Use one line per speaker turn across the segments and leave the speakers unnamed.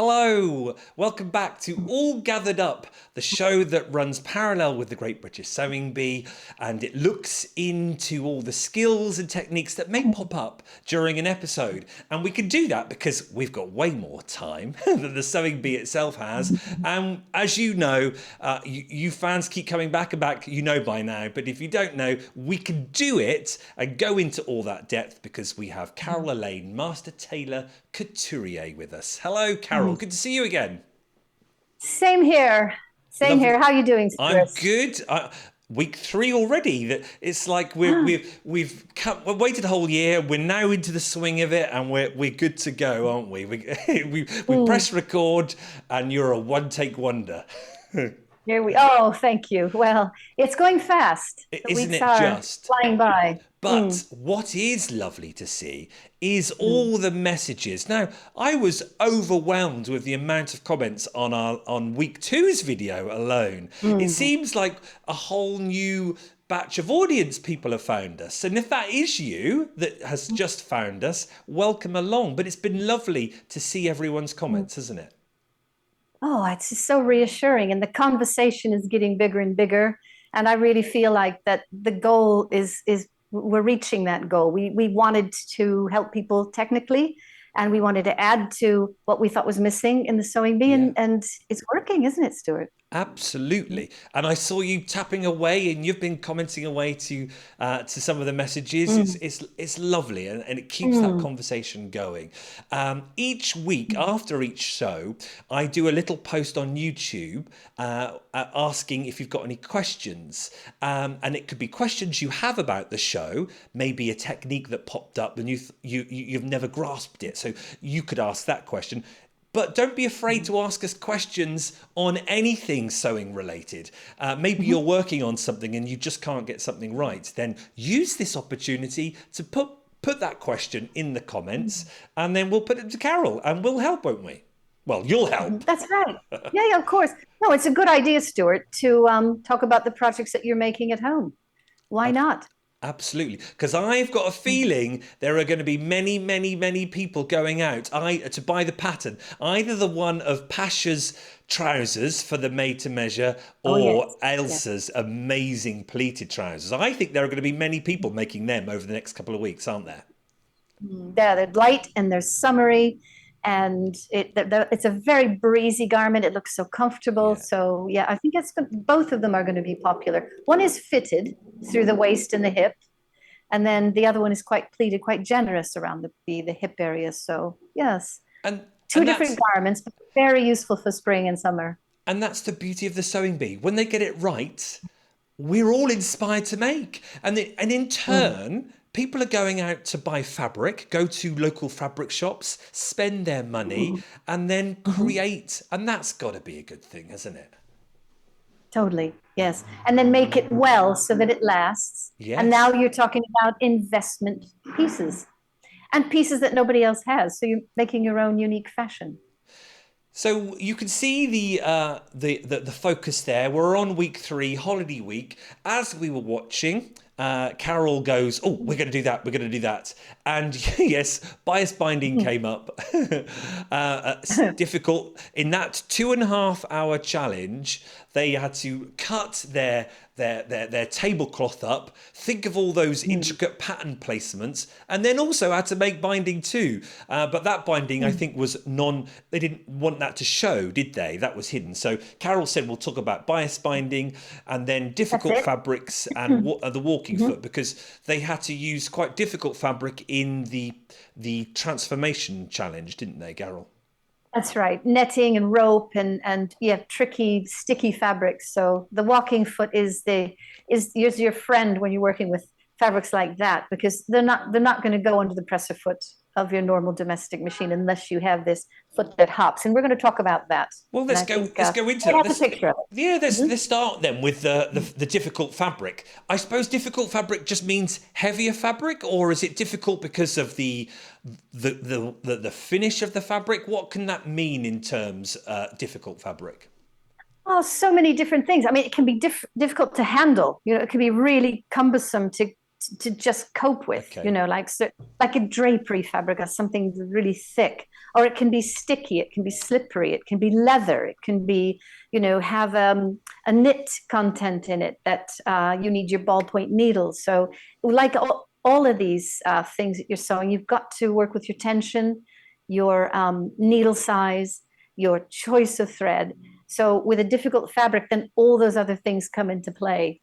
Hello, welcome back to All Gathered Up, the show that runs parallel with the Great British Sewing Bee, and it looks into all the skills and techniques that may pop up during an episode. And we can do that because we've got way more time than the Sewing Bee itself has. And as you know, you fans keep coming back and back, you know by now, but if you don't know, we can do it and go into all that depth because we have Carol Elaine, Master Tailor Couturier, with us. Hello, Carol. Good to see you again.
Same here. Same
Lovely.
here. How are you doing,
I'm
Chris?
good. Week three already. That it's like we've waited a whole year. We're now into the swing of it, and we're good to go, aren't we? We press record, and you're a one take wonder.
Here we. Oh, thank you. Well, it's going fast. The
Isn't
weeks
it
are
just?
flying by.
But what is lovely to see is
Mm.
all the messages. Now, I was overwhelmed with the amount of comments on week two's video alone. It
Mm.
seems like a whole new batch of audience people have found us. And if that is you that has just found us, welcome along. But it's been lovely to see everyone's comments, hasn't it?
Oh, it's just so reassuring, and the conversation is getting bigger and bigger. And I really feel like that the goal is we're reaching that goal. We wanted to help people technically, and we wanted to add to what we thought was missing in the sewing bee,
Yeah.
and it's working, isn't it, Stuart?
Absolutely, and I saw you tapping away, and you've been commenting away to some of the messages. It's
Mm.
it's lovely, and it keeps that
Mm.
conversation going. Each week after each show, I do a little post on YouTube asking if you've got any questions, and it could be questions you have about the show, maybe a technique that popped up and you've never grasped it, so you could ask that question. But don't be afraid to ask us questions on anything sewing related. Maybe you're working on something and you just can't get something right. Then use this opportunity to put that question in the comments, and then we'll put it to Carol and we'll help, won't we? Well, you'll help.
That's right. Yeah, yeah, of course. No, it's a good idea, Stuart, to talk about the projects that you're making at home. Why not?
Absolutely, because I've got a feeling there are going to be many, many, many people going out to buy the pattern, either the one of Pasha's trousers for the made to measure
Oh,
or
yes. Yes.
Elsa's amazing pleated trousers. I think there are going to be many people making them over the next couple of weeks, aren't there?
Yeah, they're light and they're summery, and it's a very breezy garment. It looks so comfortable.
Yeah.
So yeah, I think both of them are going to be popular. One is fitted through the waist and the hip, and then the other one is quite pleated, quite generous around the hip area. So yes,
And
two
and
different
that's
garments, but very useful for spring and summer.
and that's the beauty of the sewing bee. When they get it right, we're all inspired to make. And in
Mm.
turn, people are going out to buy fabric, go to local fabric shops, spend their money,
Mm.
and then
Mhm.
create. And that's got to be a good thing, hasn't it?
Totally. Yes. And then make it well so that it lasts. And now
Yes.
you're talking about investment pieces and pieces that nobody else has. So you're making your own unique fashion.
So you can see the focus there. We're on week three, holiday week. As we were watching, Carol goes, "Oh, we're going to do that. We're going to do that." And yes, bias binding came up. Difficult in that 2.5 hour challenge. They had to cut their tablecloth up, think of all those intricate pattern placements, and then also had to make binding too. But that binding, I think, was they didn't want that to show, did they? That was hidden. So Carol said we'll talk about bias binding and then
That's
difficult
it.
fabrics and the walking
Mhm.
foot, because they had to use quite difficult fabric in the transformation challenge, didn't they, Carol?
That's right. Netting and rope and yeah, tricky, sticky fabrics. So the walking foot is your friend when you're working with fabrics like that because they're not going to go under the presser foot of your normal domestic machine unless you have this foot that hops. And we're going to talk about that.
Well,
And
let's
I
go.
think
Let's go into
it
that.
has a picture of
Yeah,
it.
let's start then with the difficult fabric. I suppose difficult fabric just means heavier fabric, or is it difficult because of the finish of the fabric? What can that mean in terms difficult fabric?
Oh, so many different things. I mean, it can be difficult to handle. You know, it can be really cumbersome to just cope with,
Okay.
like so, like a drapery fabric or something really thick, or it can be sticky, it can be slippery, it can be leather, it can be, have a knit content in it that you need your ballpoint needles. So like all of these things that you're sewing, you've got to work with your tension, your needle size, your choice of thread. So with a difficult fabric, then all those other things come into play.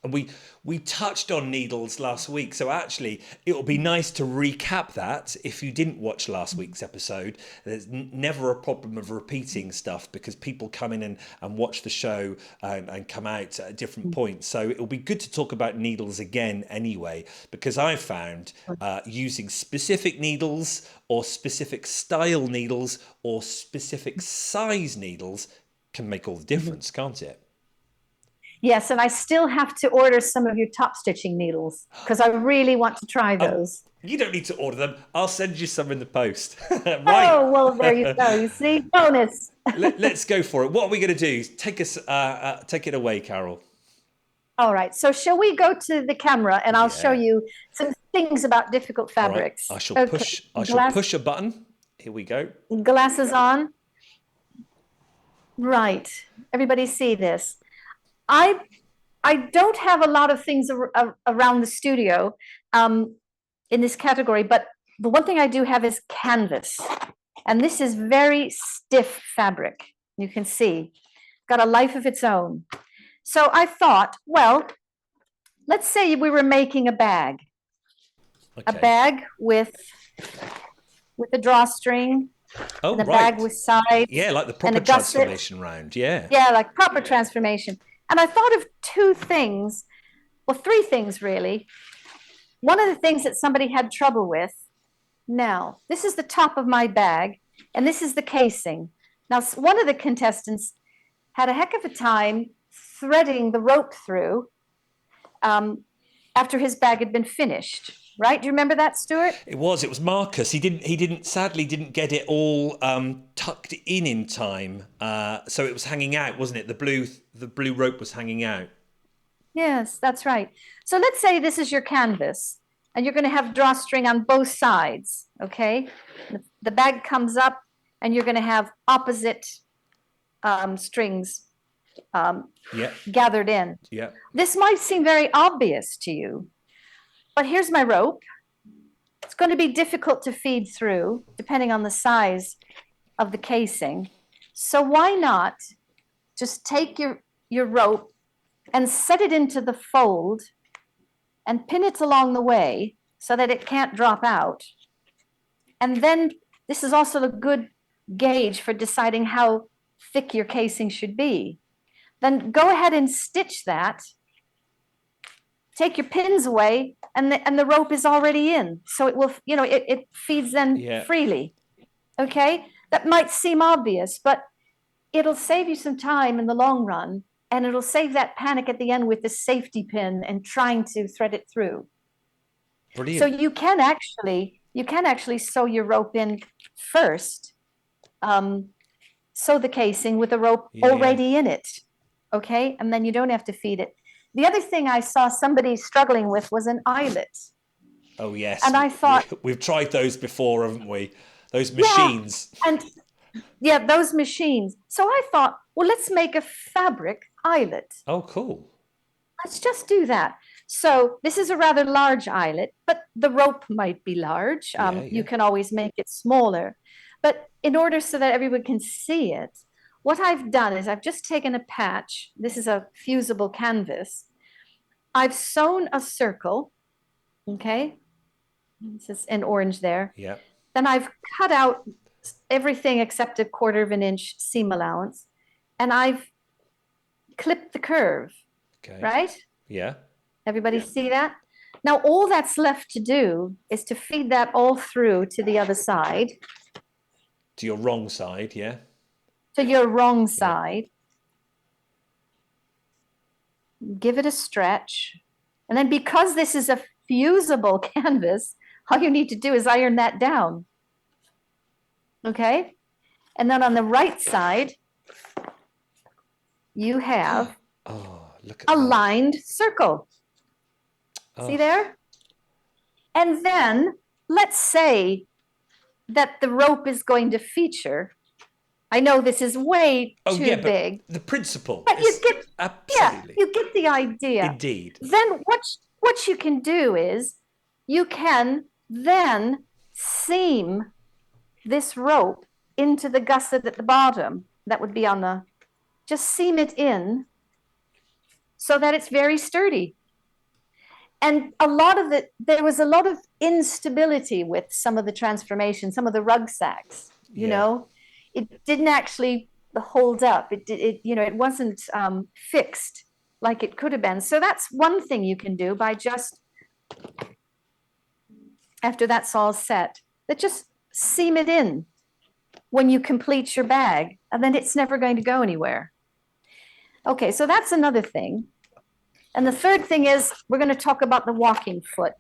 And we touched on needles last week, so actually it will be nice to recap that if you didn't watch last week's episode. There's never a problem of repeating stuff because people come in and watch the show and come out at different points. So it will be good to talk about needles again anyway, because I found using specific needles or specific style needles or specific size needles can make all the difference, can't it?
Yes, and I still have to order some of your top stitching needles because I really want to try
Oh,
those.
you don't need to order them. I'll send you some in the post. Right.
Oh, well, there you go. You see, bonus.
Let's go for it. What are we going to do? Take it away, Carol.
All right. So, shall we go to the camera and I'll show
Yeah.
you some things about difficult
All right.
fabrics?
I shall
Okay.
push. I shall push a button. Here we go.
Glasses on. Right. Everybody see this? I I don't have a lot of things around the studio in this category, but the one thing I do have is canvas. And this is very stiff fabric. You can see, got a life of its own. So I thought, well, let's say we were making a bag. A
Okay.
bag with a drawstring,
Oh,
and a
right.
bag with sides,
Yeah, like the
and
proper
a gusset.
transformation round. Yeah.
Yeah, like proper transformation. And I thought of two things, well, three things really. One of the things that somebody had trouble with, now, this is the top of my bag, and this is the casing. Now, one of the contestants had a heck of a time threading the rope through after his bag had been finished. Right? Do you remember that, Stuart?
It was Marcus. Sadly didn't get it all tucked in time. So it was hanging out, wasn't it? The blue rope was hanging out.
Yes, that's right. So let's say this is your canvas and you're going to have drawstring on both sides, okay? The bag comes up and you're going to have opposite strings
Yeah.
gathered in.
Yeah.
This might seem very obvious to you, but here's my rope. It's going to be difficult to feed through depending on the size of the casing. So why not just take your rope and set it into the fold and pin it along the way so that it can't drop out. And then this is also a good gauge for deciding how thick your casing should be. Then go ahead and stitch that. Take your pins away, and the rope is already in. So it will, it feeds then freely. Okay? That might seem obvious, but it'll save you some time in the long run, and it'll save that panic at the end with the safety pin and trying to thread it through.
Brilliant.
So you can actually sew your rope in first, sew the casing with the rope already in it, okay? And then you don't have to feed it. The other thing I saw somebody struggling with was an eyelet.
Oh, yes.
And I thought...
We've tried those before, haven't we? Those machines.
Yeah, those machines. So I thought, well, let's make a fabric eyelet.
Oh, cool.
Let's just do that. So this is a rather large eyelet, but the rope might be large. You can always make it smaller. But in order so that everyone can see it, what I've done is I've just taken a patch. This is a fusible canvas. I've sewn a circle, okay? This is in orange there.
Yeah.
Then I've cut out everything except a 1/4 of an inch seam allowance, and I've clipped the curve, right?
Yeah.
Everybody see that? Now, all that's left to do is to feed that all through to the other side.
To your wrong side, yeah.
To your wrong side. Give it a stretch. And then because this is a fusible canvas, all you need to do is iron that down. Okay? And then on the right side, you have
look at
a lined circle. See there? And then let's say that the rope is going to feature. I know this is way too big.
The principle.
But you get,
absolutely.
you get the idea.
Indeed.
Then what you can do is you can then seam this rope into the gusset at the bottom. That would be on the, just seam it in so that it's very sturdy. And a lot of it, there was a lot of instability with some of the transformation, some of the rucksacks, you know, it didn't actually hold up. It wasn't fixed like it could have been. So that's one thing you can do by just, after that's all set, that just seam it in when you complete your bag, and then it's never going to go anywhere. Okay, so that's another thing. And the third thing is we're going to talk about the walking foot.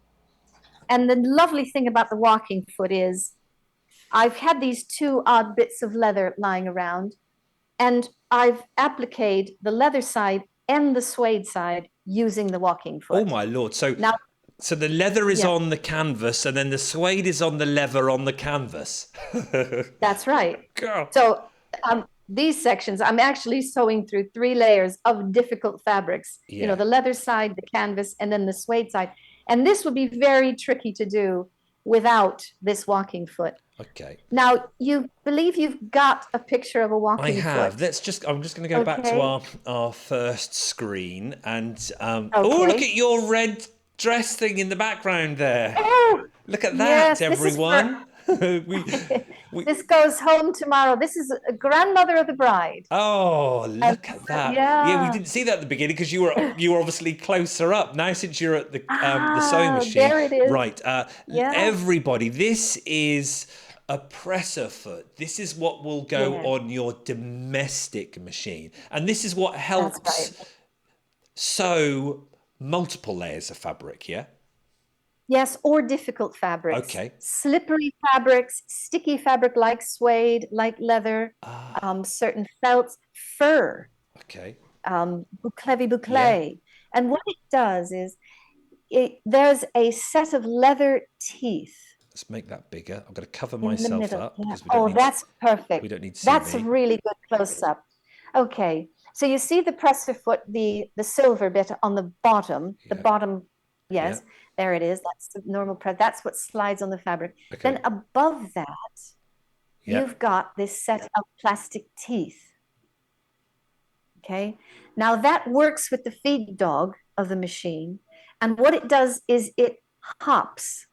And the lovely thing about the walking foot is I've had these two odd bits of leather lying around, and I've appliqued the leather side and the suede side using the walking foot.
Oh my Lord. So now, so the leather is on the canvas, and then the suede is on the leather on the canvas.
That's right.
Girl.
So these sections, I'm actually sewing through 3 layers of difficult fabrics. You know, the leather side, the canvas, and then the suede side. And this would be very tricky to do without this walking foot.
Okay.
Now, you believe you've got a picture of a walking foot?
I have. I'm just going to go back to our first screen. And, oh, look at your red dress thing in the background there.
Oh,
look at that, everyone.
This goes home tomorrow. This is a grandmother of the bride.
Oh, look at that! Yeah, we didn't see that at the beginning because you were obviously closer up. Now, since you're at the sewing machine,
there it is.
Right, everybody, this is a presser foot. This is what will go on your domestic machine, and this is what helps sew multiple layers of fabric. Yeah.
Yes, or difficult fabrics.
Okay.
Slippery fabrics, sticky fabric like suede, like leather, certain felts, fur.
Okay.
Boucle. Yeah. And what it does is, there's a set of leather teeth.
Let's make that bigger. I'm going to cover myself up.
Yeah. That's perfect.
We don't need to see
That's a really good close-up. Okay. So you see the presser foot, the silver bit on the bottom, the bottom, yes. Yeah. There it is. That's the normal press. That's what slides on the fabric. Okay. Then above that, you've got this set of plastic teeth. Okay. Now that works with the feed dog of the machine. And what it does is it hops.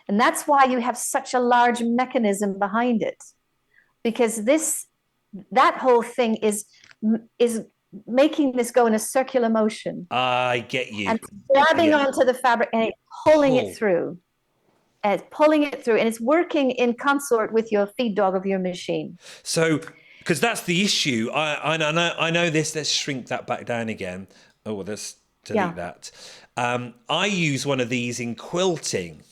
And that's why you have such a large mechanism behind it. Because that whole thing is making this go in a circular motion.
I get you.
And grabbing onto the fabric and pulling it through. And it's pulling it through. And it's working in consort with your feed dog of your machine.
So, because that's the issue. I know this. Let's shrink that back down again. Oh, well, let's delete that. I use one of these in quilting.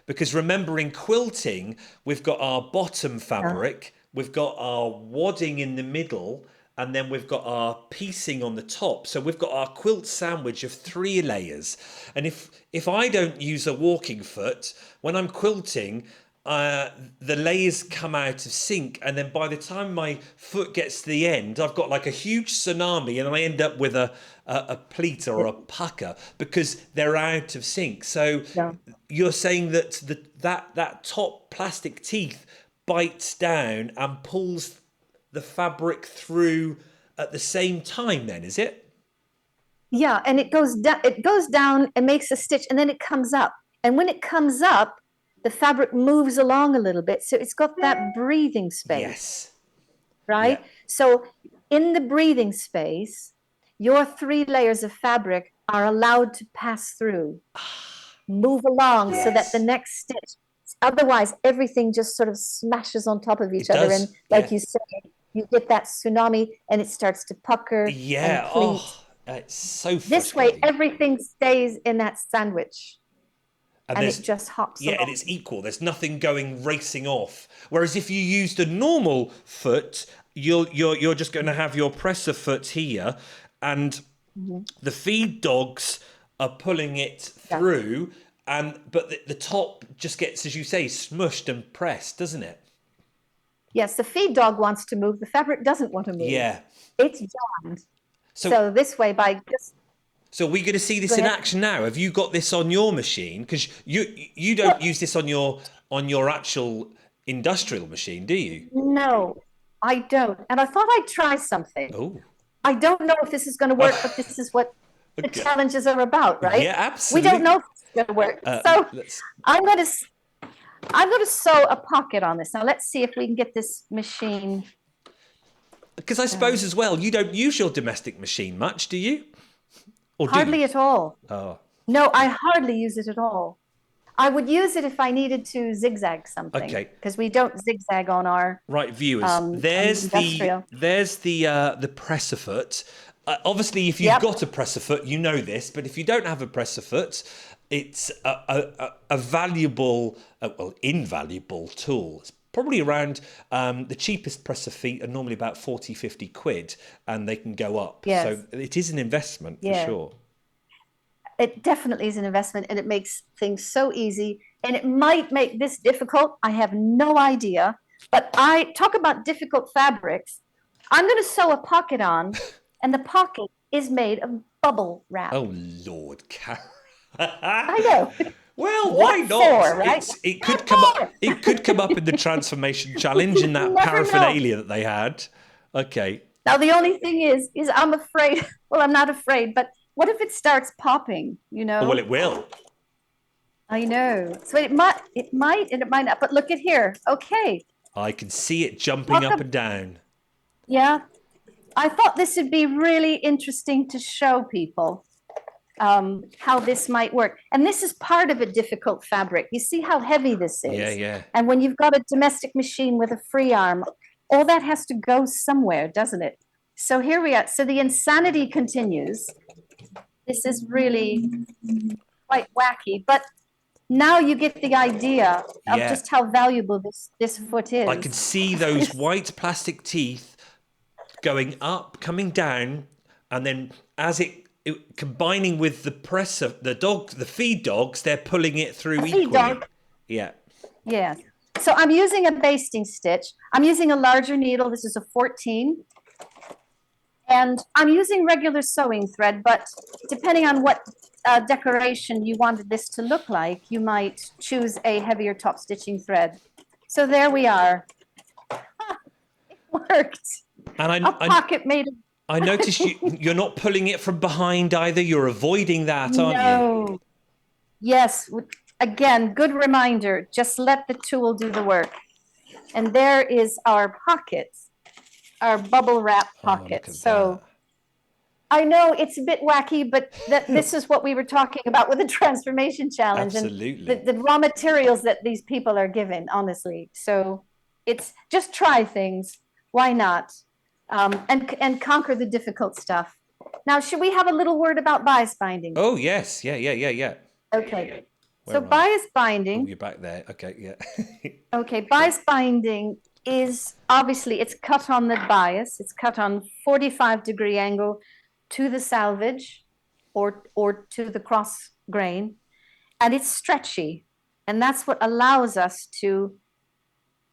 Because remember, in quilting, we've got our bottom fabric. We've got our wadding in the middle. And then we've got our piecing on the top. So we've got our quilt sandwich of 3 layers. And if I don't use a walking foot, when I'm quilting, the layers come out of sync. And then by the time my foot gets to the end, I've got like a huge tsunami and I end up with a pleat or a pucker because they're out of sync. So you're saying that that top plastic teeth bites down and pulls the fabric through at the same time then, is it?
Yeah, and it goes down and makes a stitch and then it comes up. And when it comes up, the fabric moves along a little bit. So it's got that breathing space.
Yes.
Right? Yeah. So in the breathing space, your 3 layers of fabric are allowed to pass through, move along so that the next stitch, otherwise everything just sort of smashes on top of each other. And like you said, you get that tsunami and it starts to pucker.
Yeah.
And pleat.
It's so frustrating.
This way, everything stays in that sandwich. And it just hops along.
And it's equal. There's nothing going racing off. Whereas if you used a normal foot, you're just going to have your presser foot here. And the feed dogs are pulling it
Yeah.
through, and but the top just gets, as you say, smushed and pressed, doesn't it?
Yes, the feed dog wants to move. The fabric doesn't want to move.
Yeah.
It's jammed.
So
So this way, by just
so are we going to see
go
this in
ahead.
action now? Have you got this on your machine? Because you don't
Well,
use this on your actual industrial machine, do you?
no, I don't. And I thought I'd try something.
Oh.
I don't know if this is going to work, but this is what the
Okay.
challenges are about, right?
Yeah,
We don't know
absolutely.
if it's going to work. So
Let's
I'm going to I'm going to sew a pocket on this. Now let's see if we can get this machine.
because I suppose as well, you don't use your domestic machine much, do you? Or do you?
Hardly at all.
Oh,
No, I hardly use it at all. I would use it if I needed to zigzag something
okay.
because we don't zigzag on our
Right, viewers.
industrial.
There's the presser foot. Obviously, if you've
Yep.
got a presser foot, you know this. But if you don't have a presser foot, it's a valuable, well, invaluable tool. It's probably around the cheapest presser feet are normally about 40, 50 quid, and they can go up.
Yes.
So it is an investment for
Yeah.
sure.
It definitely is an investment and it makes things so easy. And it might make this difficult. I have no idea. But I talk about difficult fabrics. I'm going to sew a pocket on, and the pocket is made of bubble wrap.
Oh Lord, Karen.
I know.
Well,
What
why not?
for, right?
It could
What
come up.
for?
It could come up in the transformation challenge in that
Never know.
paraphernalia that they had. Okay.
Now the only thing is I'm afraid. Well, I'm not afraid, but what if it starts popping? You
Oh, well,
know.
it will.
I know. So it might, and it might not. But look at here. Okay.
I can see it jumping
Talk
up
ab-
and down.
Yeah. I thought this would be really interesting to show people how this might work. And this is part of a difficult fabric. You see how heavy this is?
Yeah, yeah.
And when you've got a domestic machine with a free arm, all that has to go somewhere, doesn't it? So here we are. So the insanity continues. This is really quite wacky, but now you get the idea of
Yeah.
just how valuable this foot is.
I can see those white plastic teeth going up, coming down, and then as it combining with the presser, the feed dogs, they're pulling it through
feed
equally.
dog.
Yeah.
Yeah. So I'm using a basting stitch. I'm using a larger needle. This is a 14. And I'm using regular sewing thread, but depending on what decoration you wanted this to look like, you might choose a heavier top stitching thread. So there we are. It worked.
And
A pocket made of
I noticed you're not pulling it from behind either. You're avoiding that, aren't you?
no. Yes. Again, good reminder. Just let the tool do the work. And there is our pocket, our bubble wrap
Oh, look
pocket.
at
So
that.
I know it's a bit wacky, but this is what we were talking about with the transformation challenge
Absolutely.
and the raw materials that these people are given, honestly. So it's just try things. Why not? And conquer the difficult stuff. Now, should we have a little word about bias binding?
Oh yes, yeah.
Okay.
Where
So
am I?
bias
Oh,
binding.
you're back there. Okay, yeah.
Okay, bias binding is obviously it's cut on the bias. It's cut on 45-degree angle to the selvage or to the cross grain, and it's stretchy, and that's what allows us to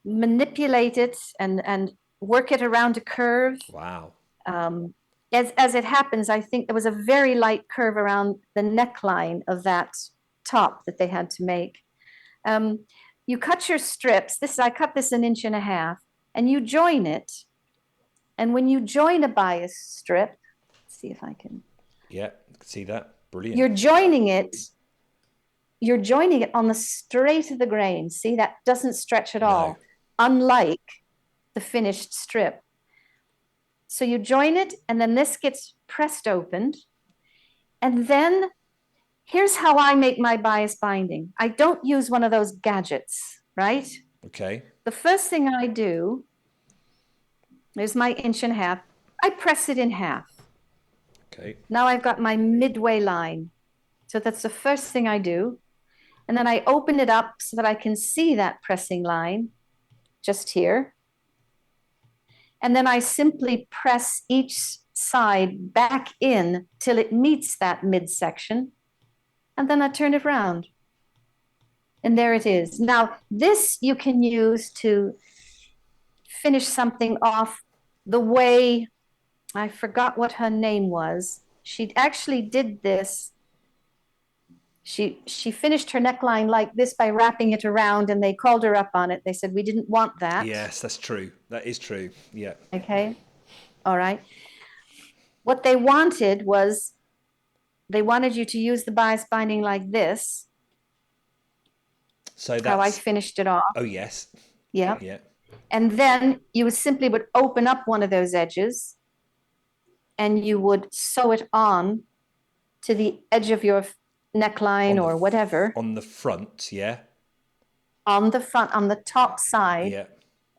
manipulate it and work it around a curve.
Wow.
As it happens, I think there was a very light curve around the neckline of that top that they had to make. You cut your strips. I cut this 1.5 inches, and you join it. And when you join a bias strip, let's see if I can.
Yeah, I can see that. Brilliant.
You're joining it. You're joining it on the straight of the grain. See, that doesn't stretch at all, unlike the finished strip. So you join it, and then this gets pressed open. And then here's how I make my bias binding. I don't use one of those gadgets, right?
Okay.
The first thing I do, there's my 1.5 inches. I press it in half.
Okay.
Now I've got my midway line. So that's the first thing I do. And then I open it up so that I can see that pressing line just here. And then I simply press each side back in till it meets that midsection. and then I turn it around. And there it is. Now, this you can use to finish something off the way, I forgot what her name was. She actually did this. She finished her neckline like this by wrapping it around, and they called her up on it. They said, we didn't want that.
Yes, that's true. That is true. Yeah.
Okay. All right. What they wanted was they wanted you to use the bias binding like this,
So
how I
that's,
finished it off.
oh, yes.
Yeah.
Yeah.
And then you simply would open up one of those edges and you would sew it on to the edge of your neckline or whatever
On the front, yeah.
on the front, on the top side.
Yeah.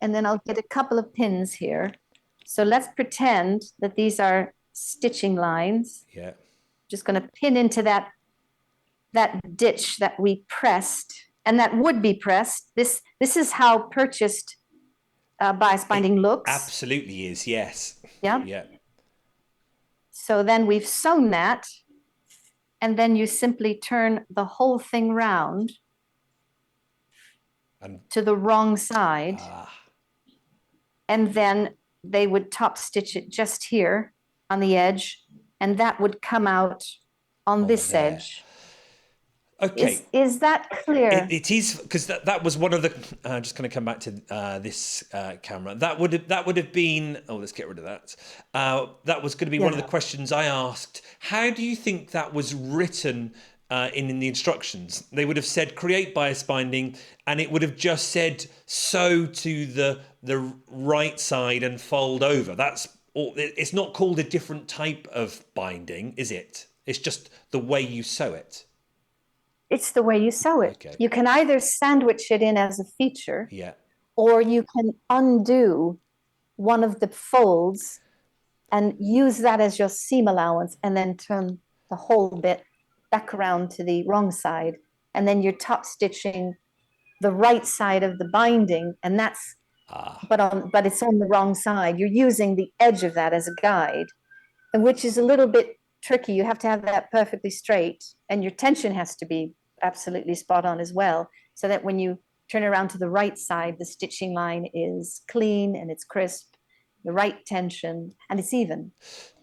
And then I'll get a couple of pins here. So let's pretend that these are stitching lines.
Yeah.
Just going to pin into that ditch that we pressed, and that would be pressed. This is how purchased bias binding looks.
Absolutely is, yes.
Yeah.
Yeah.
So then we've sewn that, and then you simply turn the whole thing round to the wrong side. And then they would top stitch it just here on the edge, and that would come out on this
there.
edge.
Okay.
Is that clear?
It is, because that was one of the. I'm just going to come back to this camera. That would have been. Oh, let's get rid of that. That was going to be one of the questions I asked. How do you think that was written in the instructions? They would have said create bias binding, and it would have just said sew to the right side and fold over. It's not called a different type of binding, is it? It's just the way you sew it.
It's the way you sew it.
Okay.
You can either sandwich it in as a feature,
yeah,
or you can undo one of the folds and use that as your seam allowance, and then turn the whole bit back around to the wrong side. And then you're top stitching the right side of the binding, and that's but it's on the wrong side. You're using the edge of that as a guide, which is a little bit tricky. You have to have that perfectly straight, and your tension has to be absolutely spot on as well, so that when you turn around to the right side, the stitching line is clean and it's crisp, the right tension, and it's even.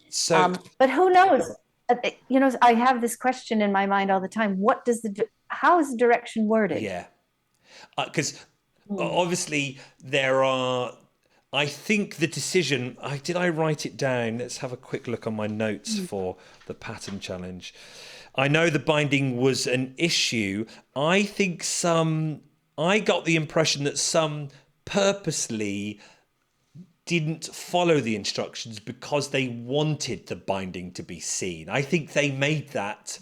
So,
but who knows? I have this question in my mind all the time. How is the direction worded?
Yeah, because obviously there are. I think the decision. Did I write it down? Let's have a quick look on my notes for the pattern challenge. I know the binding was an issue. I think I got the impression that some purposely didn't follow the instructions because they wanted the binding to be seen. I think they made that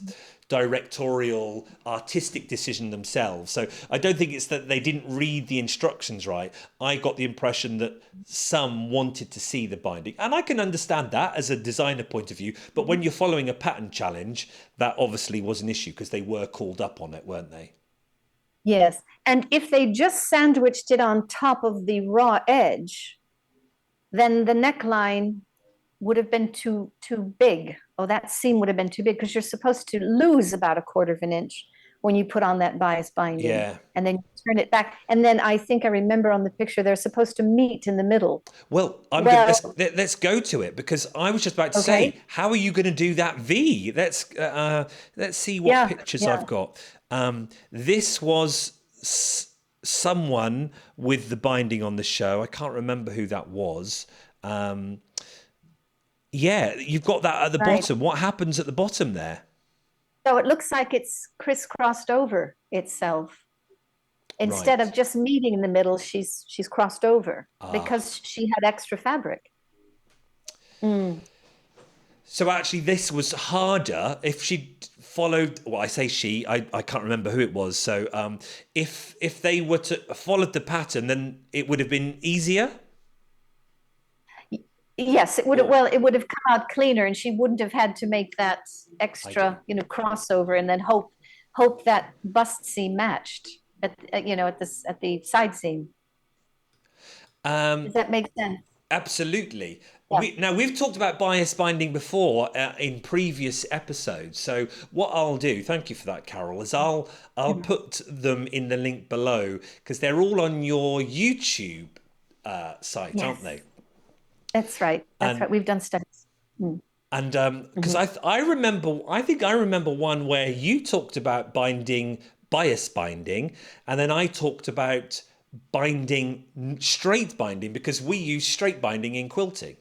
directorial artistic decision themselves. So I don't think it's that they didn't read the instructions right. I got the impression that some wanted to see the binding, and I can understand that as a designer point of view, but when you're following a pattern challenge, that obviously was an issue because they were called up on it, weren't they?
Yes, and if they just sandwiched it on top of the raw edge, then the neckline would have been too big. Oh, that seam would have been too big, because you're supposed to lose about 1/4 of an inch when you put on that bias binding.
Yeah.
And then you turn it back. And then I think I remember on the picture, they're supposed to meet in the middle.
Well, let's go to it, because I was just about to say, how are you going to do that V? Let's see what pictures I've got. This was someone with the binding on the show. I can't remember who that was. Yeah, you've got that at the bottom. What happens at the bottom there?
So it looks like it's crisscrossed over itself. Instead of just meeting in the middle, she's crossed over because she had extra fabric.
So actually, this was harder if she followed. Well, I say she. I can't remember who it was. So if they were to follow the pattern, then it would have been easier.
Yes, it would have. Well, it would have come out cleaner, and she wouldn't have had to make that extra, crossover, and then hope that bust seam matched at the side seam. Does that make sense?
Absolutely.
Yeah.
Now we've talked about bias binding before in previous episodes. So what I'll do, thank you for that, Carol, is I'll
Mhm.
put them in the link below because they're all on your YouTube site, aren't
Yes,
they?
that's right. That's right.
And
We've done studies. Mm.
and because
Mhm.
I remember, I think I remember one where you talked about binding, bias binding, and then I talked about binding, straight binding, because we use straight binding in quilting.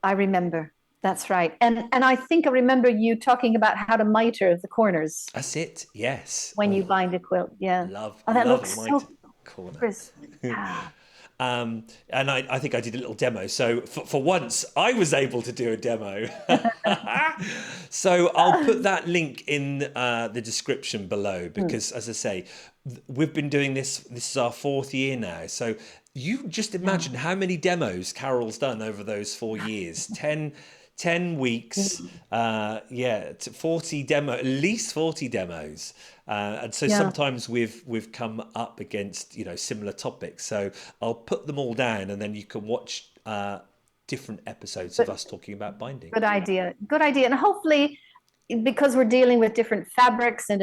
I remember. That's right. And I think I remember you talking about how to miter the corners
That's it. Yes.
when you
Oh,
bind a quilt. Yeah. Oh, that
love a
looks
mitre
so
corner.
crisp. Ah,
And I think I did a little demo. So for once, I was able to do a demo. So I'll put that link in the description below
mm,
because, as I say, we've been doing this. This is our fourth year now. So you just
yeah.
imagine how many demos Carol's done over those 4 years. 10 weeks,
Mm,
yeah, 40 demo, at least 40 demos. And so
yeah.
sometimes we've come up against, similar topics. So I'll put them all down and then you can watch different episodes of
Good,
us talking about binding.
good idea. Good idea. And hopefully, because we're dealing with different fabrics and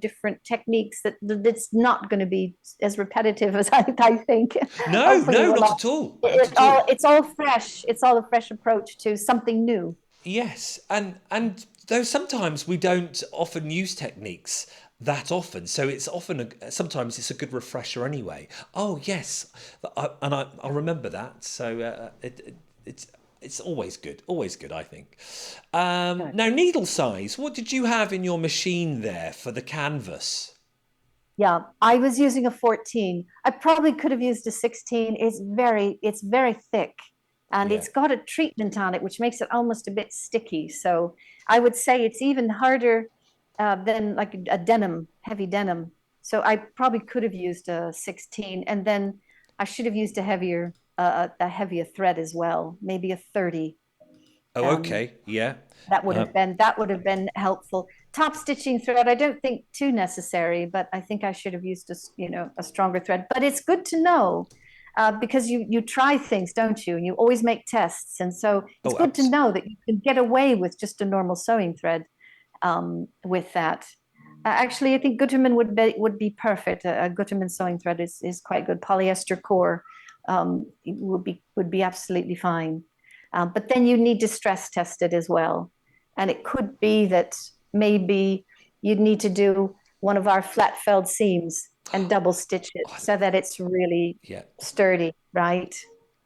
different techniques, that it's not going to be as repetitive as I think.
No,
Hopefully,
no,
we'll
not
all,
at all. Not
it
at
all
all.
it's all fresh. It's all a fresh approach to something new.
Yes, and though sometimes we don't often use techniques that often, so it's often sometimes it's a good refresher anyway. Oh yes, I'll remember that. So it's always good. I think.
Good.
Now needle size. What did you have in your machine there for the canvas?
Yeah, I was using a 14. I probably could have used a 16. It's very thick and
Yeah.
it's got a treatment on it, which makes it almost a bit sticky. So I would say it's even harder than like a denim, heavy denim. So I probably could have used a 16 and then I should have used a heavier thread as well, maybe a 30.
Oh,
Um,
okay. Yeah.
that would have been helpful. Top stitching thread, I don't think too necessary, but I think I should have used a stronger thread. But it's good to know because you try things, don't you? And you always make tests, and so it's
Oh,
good to know that you can get away with just a normal sewing thread with that. Actually, I think Gutermann would be perfect. A Gutermann sewing thread is quite good. Polyester core would be absolutely fine. But then you need to stress test it as well. And it could be that maybe you'd need to do one of our flat felled seams and double stitch it
oh,
so that it's really
yeah.
sturdy, right?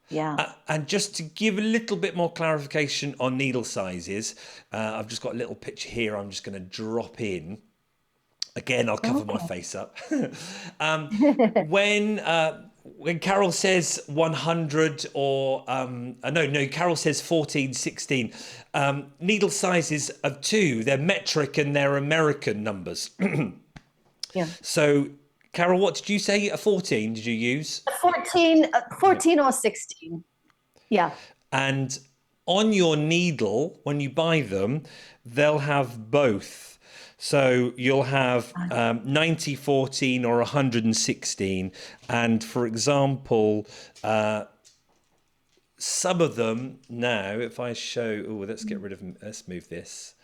Yeah.
And just to give a little bit more clarification on needle sizes, I've just got a little picture here I'm just going to drop in. Again, I'll cover my
Okay.
face up. um, when when Carol says 100 or no, Carol says 14, 16. Needle sizes of two, they're metric and they're American numbers.
Yeah.
So, Carol, what did you say? A 14 did you use?
14,
Yeah.
14 or 16. Yeah.
And on your needle, when you buy them, they'll have both. So you'll have 90 14 or 116. And for example, some of them now, if I show, oh, let's move this,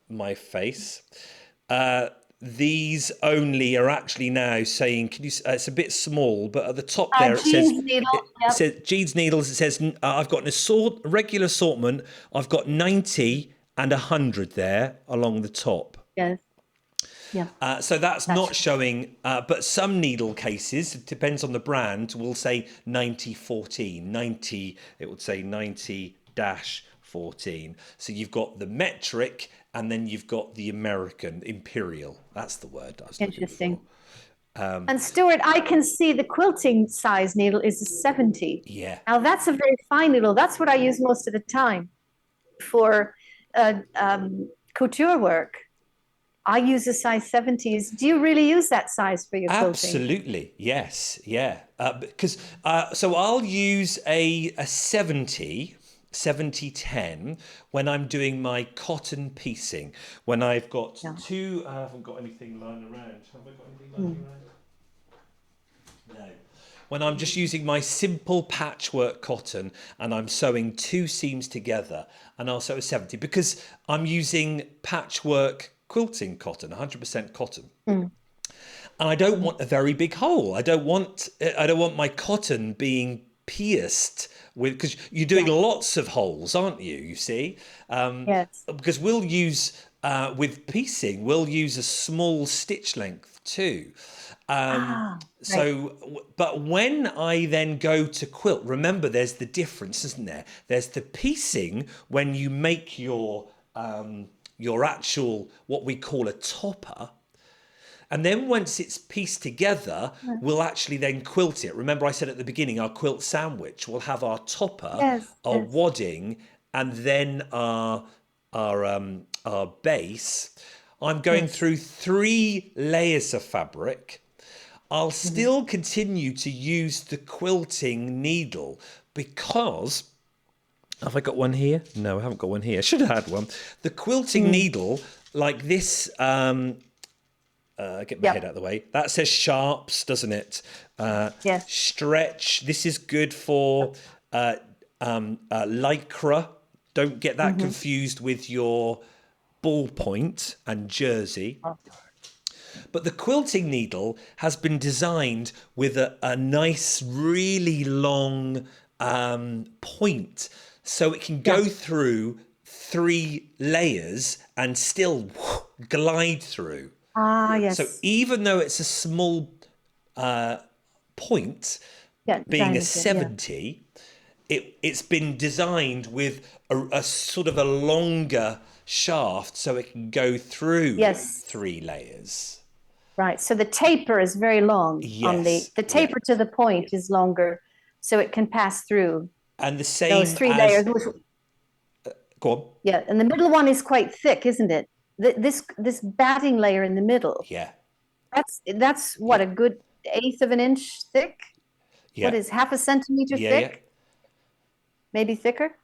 my face. These only are actually now saying, can you? It's a bit small, but at the top there it says,
Jeans needle. Yep.
Jeans needles. It says I've got a regular assortment. I've got 90 and 100 there along the top.
Yes. Yeah.
So that's
That's
not showing, but some needle cases, it depends on the brand, will say 90 14. 90, it would say 90 dash 14. So you've got the metric and then you've got the American imperial. That's the word I was looking for.
interesting. And Stuart, I can see the quilting size needle is a 70.
Yeah.
Now that's a very fine needle. That's what I use most of the time for couture work. I use a size 70s. Do you really use that size for your quilting?
Absolutely, yes, yeah. Because so I'll use a 70 10 when I'm doing my cotton piecing. When I've got
Yeah.
two, I haven't got anything lying around. Have I got anything lying around? No. when I'm just using my simple patchwork cotton and I'm sewing two seams together, and I'll sew a 70 because I'm using patchwork quilting cotton, 100% cotton.
Mm.
And I don't want a very big hole. I don't want my cotton being pierced with, because you're doing
Yeah.
lots of holes, aren't you? You see,
Yes.
because we'll use with piecing, we'll use a small stitch length too.
Right.
But when I then go to quilt, remember there's the difference, isn't there? There's the piecing when you make your actual what we call a topper, and then once it's pieced together, we'll actually then quilt it. Remember I said at the beginning, our quilt sandwich will have our topper,
Yes.
our
Yes.
wadding, and then our base. I'm going
Yes.
through 3 layers of fabric. I'll
Mhm.
still continue to use the quilting needle because have I got one here? No, I haven't got one here. I should have had one. The quilting
Mm.
needle, like this, get my head
Yep.
out of the way. That says sharps, doesn't it?
Yes.
Stretch. This is good for lycra. Don't get that
Hmm.
confused with your ballpoint and jersey. But the quilting needle has been designed with a nice, really long point. So it can
Yeah.
go through 3 layers and still glide through. So
Yes.
even though it's a small point,
Yeah.
being a
Diameter. Yeah.
70, it's been designed with a sort of a longer shaft so it can go through
Yes.
3 layers.
Right. So the taper is very long on
Yes,
the
yeah.
taper to the point is longer, so it can pass through
And the
those
same
three layers.
as, go on.
Yeah, and the middle one is quite thick, isn't it? This batting layer in the middle.
Yeah,
That's what,
yeah,
a good eighth of an inch thick. What
yeah,
is half a centimeter
yeah.
thick? Maybe thicker.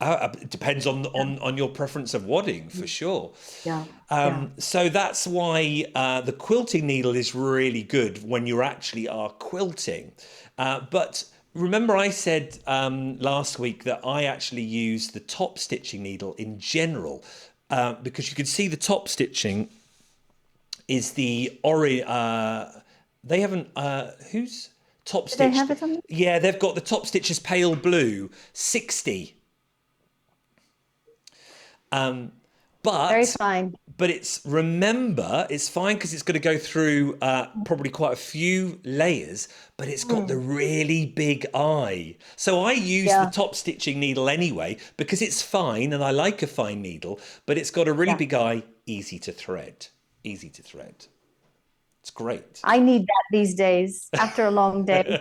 It depends on your preference of wadding for sure.
Yeah. Yeah.
So that's why the quilting needle is really good when you actually are quilting. But remember, I said last week that I actually use the top stitching needle in general because you can see the top stitching is the ori. They haven't. Who's top
Do they
stitched?
have it on?
Yeah, they've got the top stitch is pale blue, 60.
Very
But
fine.
it's remember it's fine because it's going to go through probably quite a few layers, but it's got the
Mm.
really big eye. So I use the
Yeah.
top stitching needle anyway because it's fine and I like a fine needle, but it's got a really
Yeah.
big eye, easy to thread. Easy to thread. It's great.
I need that these days after a long day.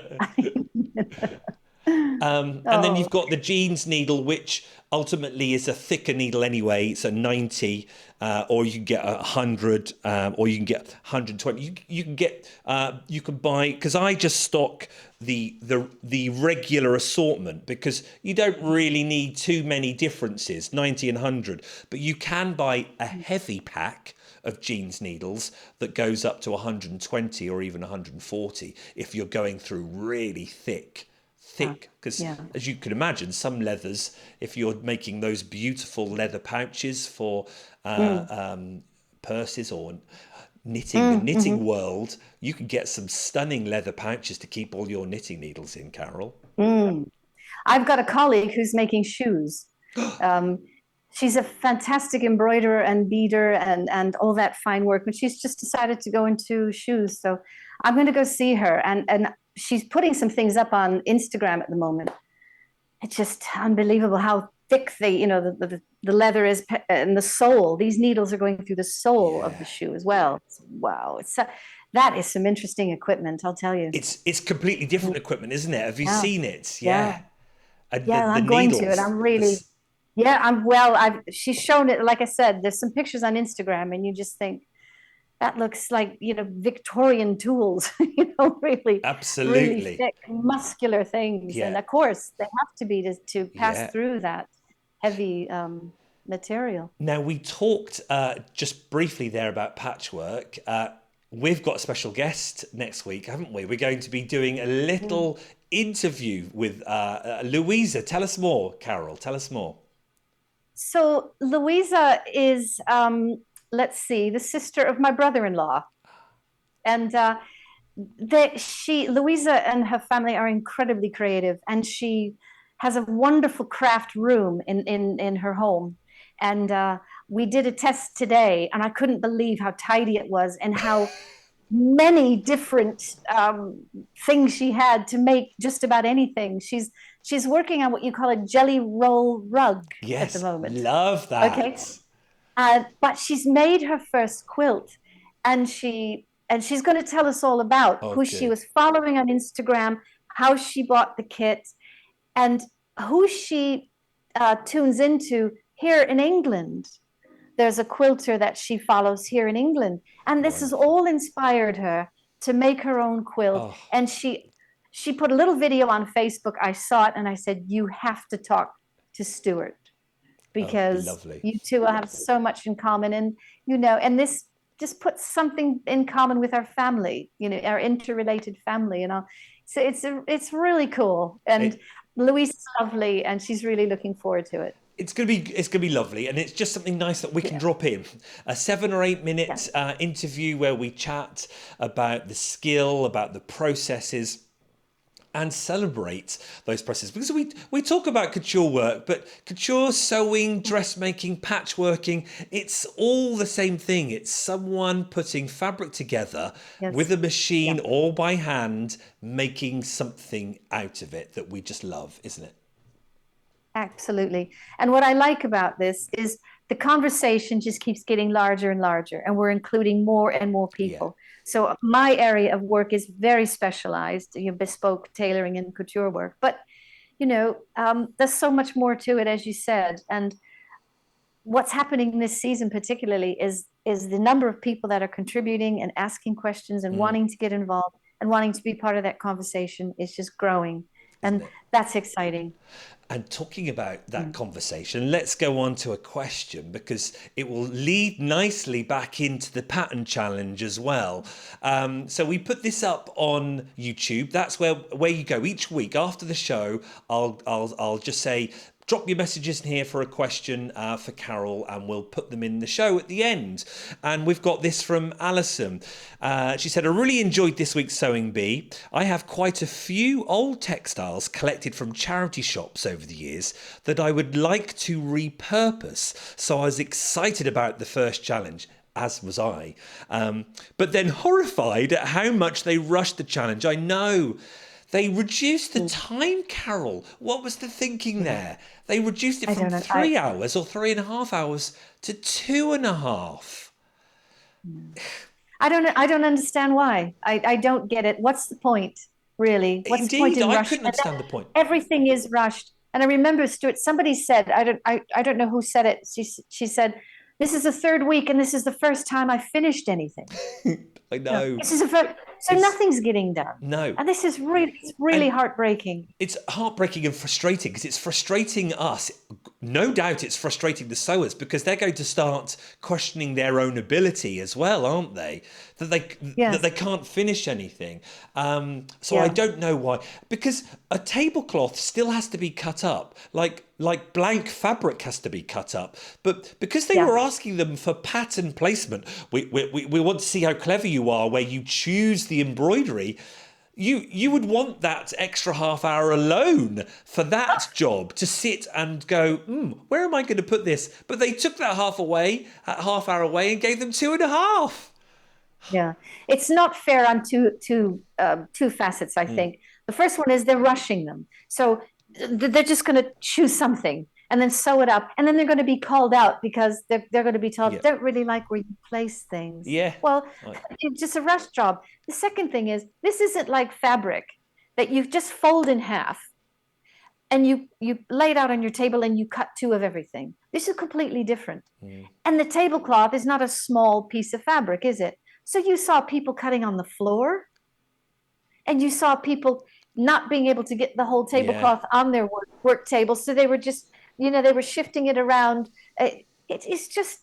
And then you've
Oh,
got the jeans needle, which ultimately is a thicker needle anyway. It's a 90, or you can get 100, or you can get 120. You can get, you can buy, because I just stock the regular assortment because you don't really need too many differences, 90 and 100. But you can buy a heavy pack of jeans needles that goes up to 120 or even 140 if you're going through really
yeah.
thick, because
Yeah.
as you can imagine, some leathers, if you're making those beautiful leather pouches for
Mm.
purses or knitting, the
Mm.
knitting
Mhm.
world, you can get some stunning leather pouches to keep all your knitting needles in, Carol.
Mm. I've got a colleague who's making shoes. Um, she's a fantastic embroiderer and beader and all that fine work, but she's just decided to go into shoes. So I'm going to go see her, and she's putting some things up on Instagram at the moment. It's just unbelievable how thick the leather is and the sole. These needles are going through the sole of the
Yeah.
shoe as well. Wow, that is some interesting equipment, I'll tell you.
It's completely different equipment, isn't it? Have you
Yeah,
seen it?
yeah.
Yeah. And
Yeah,
the
I'm going to, and
needles.
I'm really, yeah, I'm well. I've she's shown it. Like I said, there's some pictures on Instagram, and you just think that looks like Victorian tools, really, really
Absolutely.
thick, muscular things. And
Yeah.
of course, they have to be to pass
Yeah.
through that heavy material.
Now, we talked just briefly there about patchwork. we've got a special guest next week, haven't we? We're going to be doing a little interview with Louisa. Tell us more, Carol. Tell us more.
So Louisa is, let's see, the sister of my brother-in-law, and Louisa and her family are incredibly creative, and she has a wonderful craft room in her home. And we did a test today, and I couldn't believe how tidy it was and how many different things she had to make just about anything. She's working on what you call a jelly roll rug at the
Yes,
moment.
love
Okay,
that.
but she's made her first quilt, and she's going to tell us all about
Oh,
who she
good.
was following on Instagram, how she bought the kit, and who she tunes into here in England. There's a quilter that she follows here in England, and this has
Wonderful.
all inspired her to make her own quilt.
Oh,
And she put a little video on Facebook. I saw it, and I said, "You have to talk to Stuart,
oh, be
because
lovely.
you two will have so much in common." And and this just puts something in common with our family, our interrelated family. So it's really cool. And
It,
Louise is lovely, and she's really looking forward to it.
it's gonna be lovely, and it's just something nice that we can
Yeah,
drop in a 7 or 8 minute
yeah.
interview where we chat about the skill, about the processes, and celebrate those processes, because we talk about couture work, but couture, sewing, dressmaking, patchworking, it's all the same thing. It's someone putting fabric together with
Yes.
a
Yeah.
machine or by hand, making something out of it that we just love, isn't it?
Absolutely. And what I like about this is the conversation just keeps getting larger and larger, and we're including more and more
Yeah,
people. So my area of work is very specialized, bespoke tailoring and couture work. But there's so much more to it, as you said. And what's happening this season, particularly, is the number of people that are contributing and asking questions and wanting to get involved and wanting to be part of that conversation is just growing,
isn't
and
it?
that's exciting.
And talking about that
Mm.
conversation, let's go on to a question, because it will lead nicely back into the pattern challenge as well. So we put this up on YouTube. That's where you go each week after the show. I'll just say, drop your messages in here for a question for Carol, and we'll put them in the show at the end. And we've got this from Alison. She said, "I really enjoyed this week's Sewing Bee. I have quite a few old textiles collected from charity shops over the years that I would like to repurpose. So I was excited about the first challenge." As was I. But then horrified at how much they rushed the challenge. I know. They reduced the
Mm.
time, Carol. What was the thinking
Yeah.
there? They reduced it
I
from
don't know.
3 hours or 3.5 hours to 2.5.
I don't understand why. I don't get it. What's the point, really? What's the point
Indeed,
in
I
rushing?
couldn't
And then
understand the point.
everything is rushed. And I remember, Stuart, somebody said, I don't know who said it. She said, "This is the third week, and this is the first time I finished anything."
I know.
This is the first, so
It's
nothing's getting done.
no.
And this is really, it's really
And
heartbreaking.
it's heartbreaking and frustrating, because it's frustrating us. No doubt it's frustrating the sewers, because they're going to start questioning their own ability as well, aren't they? That
Yes.
they can't finish anything. So I
Yeah.
don't know why. Because a tablecloth still has to be cut up, like blank fabric has to be cut up. But because they
Yeah.
were asking them for pattern placement, we want to see how clever you are, where you choose the embroidery. You would want that extra half hour alone for that job, to sit and go, where am I going to put this? But they took that half hour away, and gave them 2.5.
Yeah, it's not fair on two facets, I think. The first one is they're rushing them. So they're just going to choose something and then sew it up. And then they're going to be called out because they're going to be told,
Yeah,
"Don't really like where you place things."
yeah,
Well,
I-
it's just a rush job. The second thing is, this isn't like fabric that you just fold in half and you lay it out on your table and you cut two of everything. This is completely different. And the tablecloth is not a small piece of fabric, is it? So you saw people cutting on the floor, and you saw people not being able to get the whole
yeah.
tablecloth on their work table. So they were just, they were shifting it around. It's just,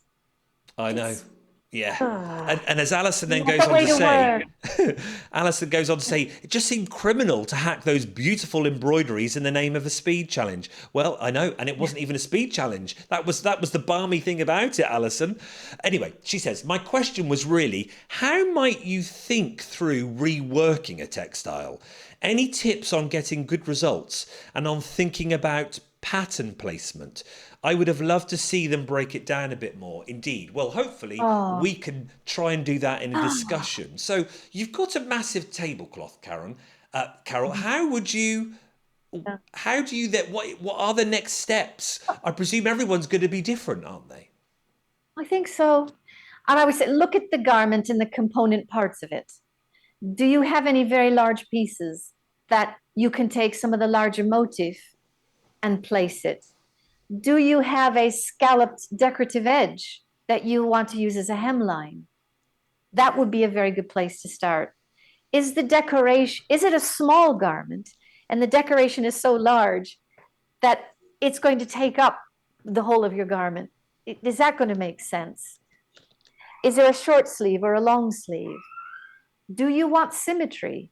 I know.
it's
Yeah.
Ah,
And as Alison then
not
goes
the
on
way
to
to
say,
work.
Alison goes on to say, it just seemed criminal to hack those beautiful embroideries in the name of a speed challenge. Well, I know, and it wasn't even a speed challenge. That was the balmy thing about it, Alison. Anyway, she says, my question was really, how might you think through reworking a textile? Any tips on getting good results and on thinking about pattern placement? I would have loved to see them break it down a bit more. Indeed. Well, hopefully
Oh,
we can try and do that in a discussion. So you've got a massive tablecloth, Karen. Carol,
yeah.
how do you that? What are the next steps? I presume everyone's going to be different, aren't they?
I think so. And I would say, look at the garment and the component parts of it. Do you have any very large pieces that you can take some of the larger motif and place it? Do you have a scalloped decorative edge that you want to use as a hemline? That would be a very good place to start. Is the decoration, is it a small garment and the decoration is so large that it's going to take up the whole of your garment? Is that going to make sense? Is there a short sleeve or a long sleeve? Do you want symmetry?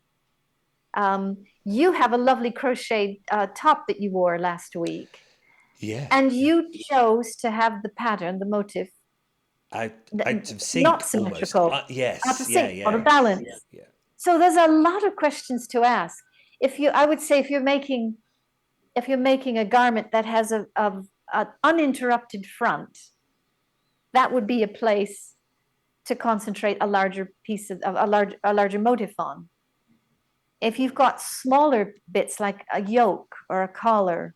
You have a lovely crocheted top that you wore last week,
Yeah.
and you chose to have the pattern, the motif,
Out of
not
sync almost.
symmetrical, out of
Yes. Yeah.
sync, out of
Yeah.
balance.
Yeah.
So there's a lot of questions to ask. I would say, if you're making a garment that has an uninterrupted front, that would be a place to concentrate a larger piece of a larger motif on. If you've got smaller bits like a yoke or a collar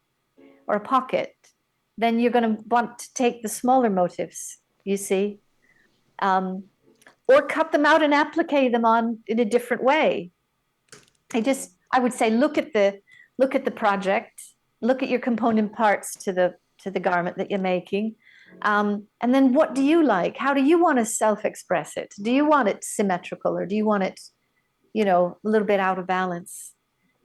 or a pocket, then you're going to want to take the smaller motifs, you see, um, or cut them out and applique them on in a different way. I would say, look at the project, look at your component parts to the garment that you're making, and then what do you like? How do you want to self-express it? Do you want it symmetrical, or do you want it, a little bit out of balance?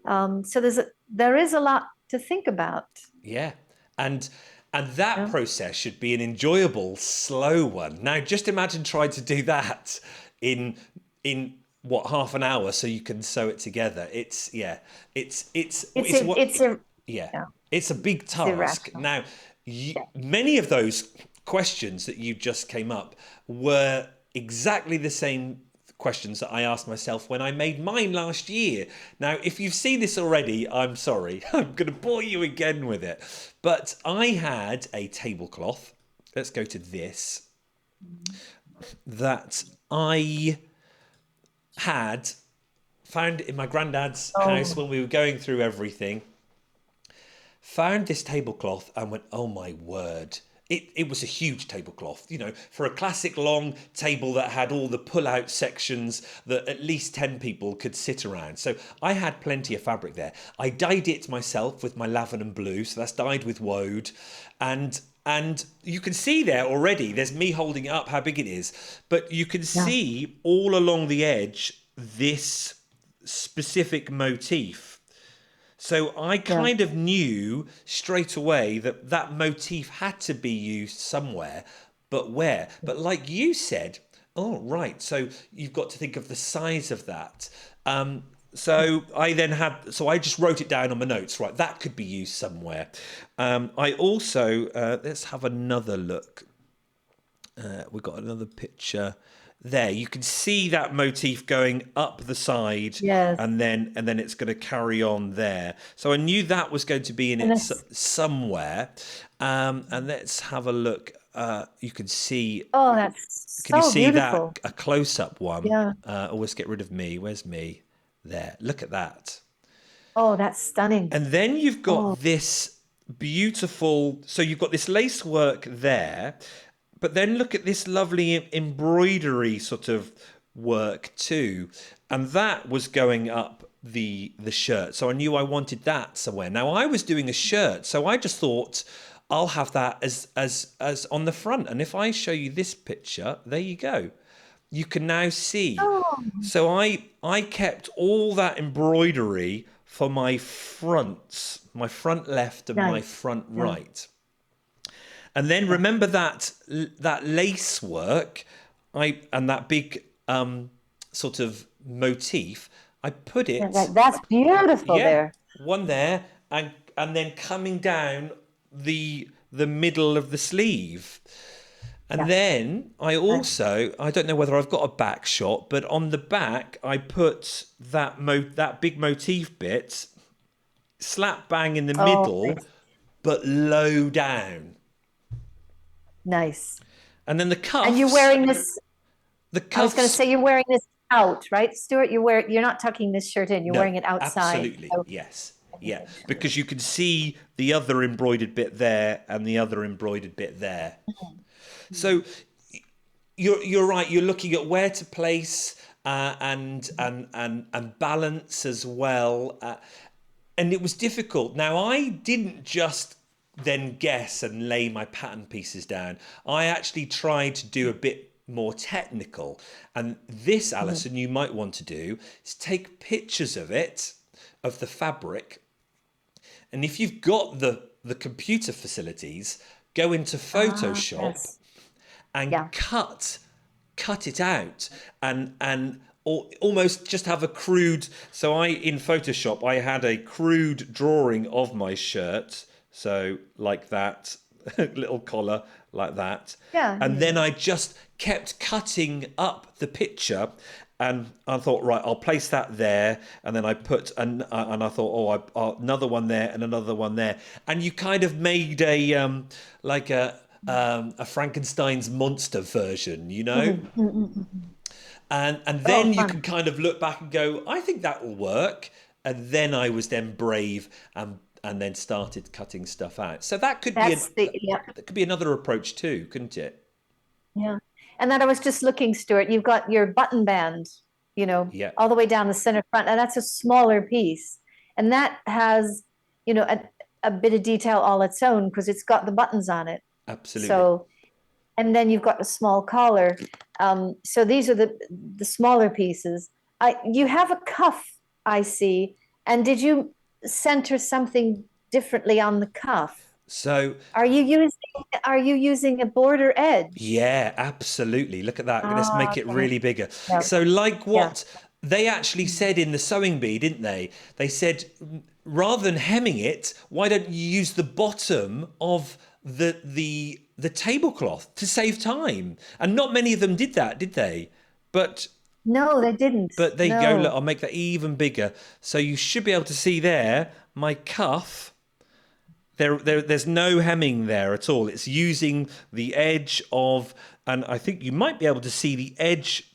So there is a lot to think about.
Yeah. And and that
Yeah.
process should be an enjoyable, slow one. Now just imagine trying to do that in in what, half an hour so you can sew it together. It's yeah.
It's
It's
a,
what
it's a
yeah.
yeah,
It's a big
it's
task.
irrational.
Now,
Yeah.
many of those questions that you just came up were exactly the same questions that I asked myself when I made mine last year. Now, if you've seen this already, I'm sorry. I'm going to bore you again with it. But I had a tablecloth. Let's go to this. That I had found in my granddad's house
Oh,
when we were going through everything. Found this tablecloth and went, oh my word. It was a huge tablecloth, for a classic long table that had all the pull-out sections that at least 10 people could sit around. So I had plenty of fabric there. I dyed it myself with my lavender and blue, so that's dyed with woad. And you can see there already, there's me holding it up, how big it is. But you can
yeah,
see all along the edge this specific motif. So I
yeah,
kind of knew straight away that that motif had to be used somewhere, but where? But like you said, oh, right. So you've got to think of the size of that. So I just wrote it down on my notes, right? That could be used somewhere. I also, let's have another look. We've got another picture there. You can see that motif going up the side,
yes.
and then it's going to carry on there. So I knew that was going to be in
And
it
it's,
somewhere. And let's have a look. You can see.
oh, that's
Can you
so
see that
beautiful.
a close-up one?
Yeah.
Always get rid of me. Where's me? There. Look at that.
Oh, that's stunning.
And then you've
Oh,
got this beautiful, so you've got this lace work there, but then look at this lovely embroidery sort of work too. And that was going up the shirt. So I knew I wanted that somewhere. Now I was doing a shirt, so I just thought I'll have that as on the front. And if I show you this picture, there you go. You can now see.
oh,
So I kept all that embroidery for my front left and my
nice.
front
Yeah,
right. And then
yeah,
remember that lace work. and that big sort of motif, I put it,
That's beautiful
yeah,
there.
one there, and then coming down the middle of the sleeve. And
Yeah.
then
Nice.
I don't know whether I've got a back shot, but on the back I put that big motif bit slap bang in the
Oh,
middle,
nice.
but low down.
Nice.
And then the
And you're
cuffs,
wearing this,
the
I was going to
cuffs,
say you're wearing this out, right, Stuart? You're not tucking this shirt in, you're
no,
wearing it outside.
absolutely,
So
yes.
let me
Yeah,
make sure.
because you can see the other embroidered bit there and the other embroidered bit there. So you're right. You're looking at where to place and balance as well. And it was difficult. Now I didn't just then guess and lay my pattern pieces down. I actually tried to do a bit more technical. And this,
Mhm.
Alison, you might want to do is take pictures of it, of the fabric, and if you've got the computer facilities, go into
Ah,
Photoshop
yes.
and
Yeah.
cut it out and or almost just have a crude. So I in Photoshop I had a crude drawing of my shirt, so like that, little collar like that,
Yeah.
and then
Yeah.
I just kept cutting up the picture. And I thought, right, I'll place that there, and then I put and I thought, another one there and another one there, and you kind of made a like a Frankenstein's monster version, you know,
Mhm. Mhm.
and
Oh,
then you
fun.
can kind of look back and go, I think that will work, and then I was then brave and then started cutting stuff out. So that could be
That's the, yeah.
that could be another approach too, couldn't it?
Yeah. And then I was just looking, Stuart, you've got your button band,
Yeah,
all the way down the center front, and that's a smaller piece. And that has, a bit of detail all its own because it's got the buttons on it.
absolutely.
So, and then you've got a small collar. So these are the smaller pieces. You have a cuff, I see. And did you center something differently on the cuff?
So
Are you using are you using a border edge?
yeah, absolutely. Look at that. Let's
Ah,
make it
okay.
really bigger.
Yeah.
So, like
Yeah.
what they actually said in the sewing bee, didn't they? They said rather than hemming it, why don't you use the bottom of the tablecloth to save time? And not many of them did that, did they? But
No, they didn't.
there you go. Look,
No.
I'll make that even bigger. So you should be able to see there my cuff. There's no hemming there at all. It's using the edge of, and I think you might be able to see the edge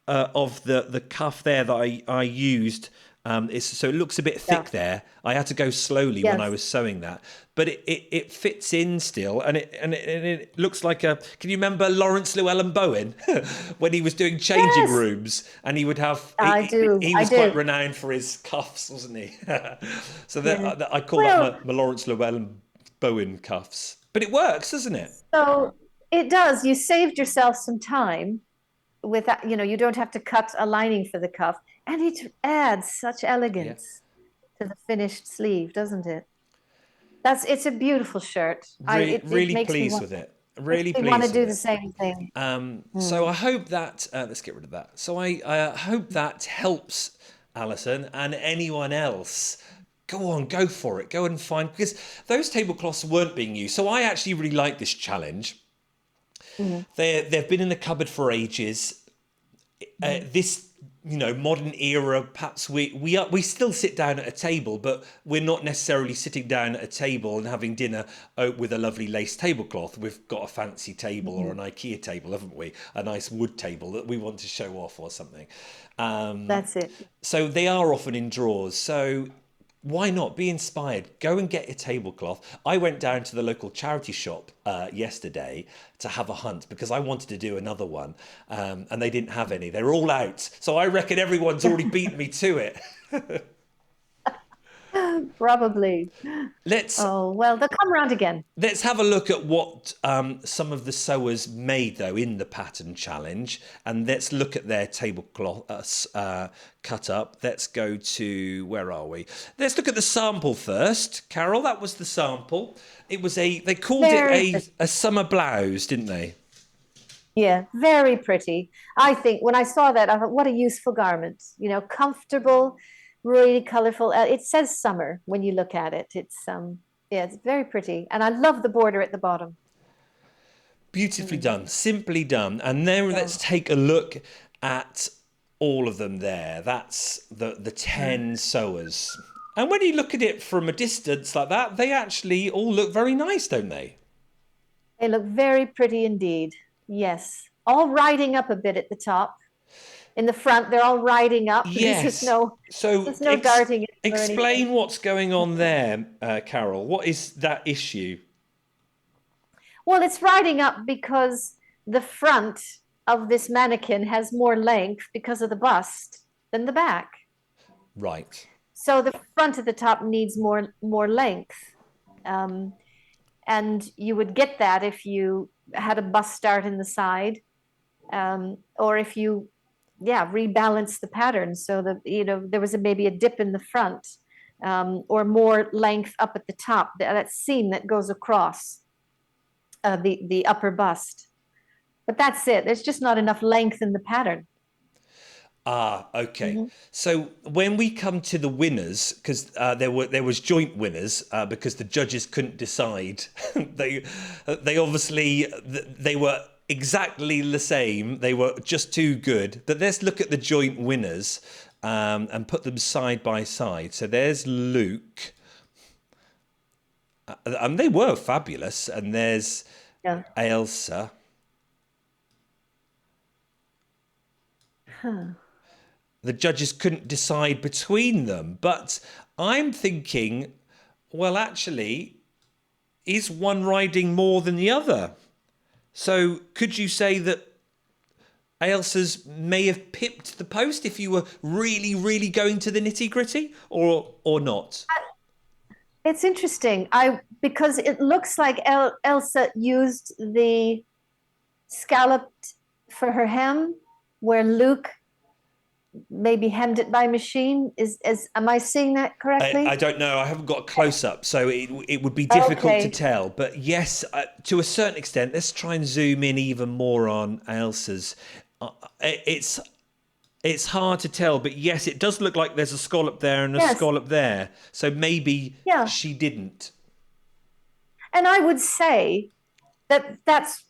of the cuff there that I used. So it looks a bit
Yeah.
thick there. I had to go slowly when I
Yes.
was sewing that, but it fits in still, and it looks like a. Can you remember Lawrence Llewellyn Bowen when he was doing changing
Yes,
rooms, and he would have
I do.
he
I
was quite
do.
renowned for his cuffs, wasn't he? So
Yeah.
I call that
Well,
my Lawrence Llewellyn Bowen cuffs, but it works, doesn't it?
so it does. You saved yourself some time with that, you don't have to cut a lining for the cuff, and it adds such
Yeah.
elegance to the finished sleeve, doesn't it? It's a beautiful shirt. It
Really
makes me
pleased
want
with it.
makes
Really
me want to
pleased with
do the
it.
same thing.
So
Mm.
I hope that let's get rid of that. So I hope that helps Alison and anyone else. Go on, go for it. Go and find because those tablecloths weren't being used. So I actually really like this challenge.
Mhm.
They've been in the cupboard for ages.
Mhm.
This modern era, perhaps we still sit down at a table, but we're not necessarily sitting down at a table and having dinner with a lovely lace tablecloth. We've got a fancy table or an
Mhm.
IKEA table, haven't we? A nice wood table that we want to show off or something.
That's it.
So they are often in drawers. So why not be inspired? Go and get a tablecloth. I went down to the local charity shop yesterday to have a hunt because I wanted to do another one, and they didn't have any. They're all out. So I reckon everyone's already beaten me to it.
Probably.
Let's
Oh, well, they'll come around again.
Let's have a look at what some of the sewers made, though, in the pattern challenge. And let's look at their tablecloth cut up. Let's go to, where are we? Let's look at the sample first. Carol, that was the sample. It was they called it
Very pretty.
a summer blouse, didn't they?
Yeah, very pretty. I think when I saw that, I thought, what a useful garment. Comfortable, really colorful. It says summer when you look at it. Yeah, it's very pretty, and I love the border at the bottom.
Beautifully
Mm.
done, simply done. And then
Yeah.
let's take a look at all of them there. That's the
Mm.
10 sewers. And when you look at it from a distance like that, they actually all look very nice, don't they?
They look very pretty indeed. Yes, all riding up a bit at the top. In the front, they're all riding up. There's just
Yes.
no,
So
there's no darting in or anything.
explain what's going on there, Carol. What is that issue?
Well, it's riding up because the front of this mannequin has more length because of the bust than the back.
Right.
So the front of the top needs more length. Um, and you would get that if you had a bust start in the side, or if you, yeah, rebalance the pattern so that there was maybe a dip in the front, or more length up at the top, that seam that goes across the upper bust. But that's it. There's just not enough length in the pattern.
Ah, okay.
Mm-hmm.
So when we come to the winners, because there was joint winners because the judges couldn't decide. They obviously they were exactly the same. They were just too good. But let's look at the joint winners and put them side by side. So there's Luke, and they were fabulous. And there's
Yeah.
Ailsa.
Huh.
The judges couldn't decide between them. But I'm thinking, well, actually, is one riding more than the other? So could you say that Ailsa's may have pipped the post if you were really, really going to the nitty gritty, or not?
It's interesting. Because it looks like Elsa used the scalloped for her hem, where Luke maybe hemmed it by machine. Am I seeing that
I
correctly?
don't know. I haven't got a close up, so it would be difficult to
Okay.
tell. But yes, to a certain extent, let's try and zoom in even more on Ailsa's. It's hard to tell, but yes, it does look like there's a scallop there and a
Yes.
scallop there. So maybe
Yeah.
she didn't.
And I would say that that's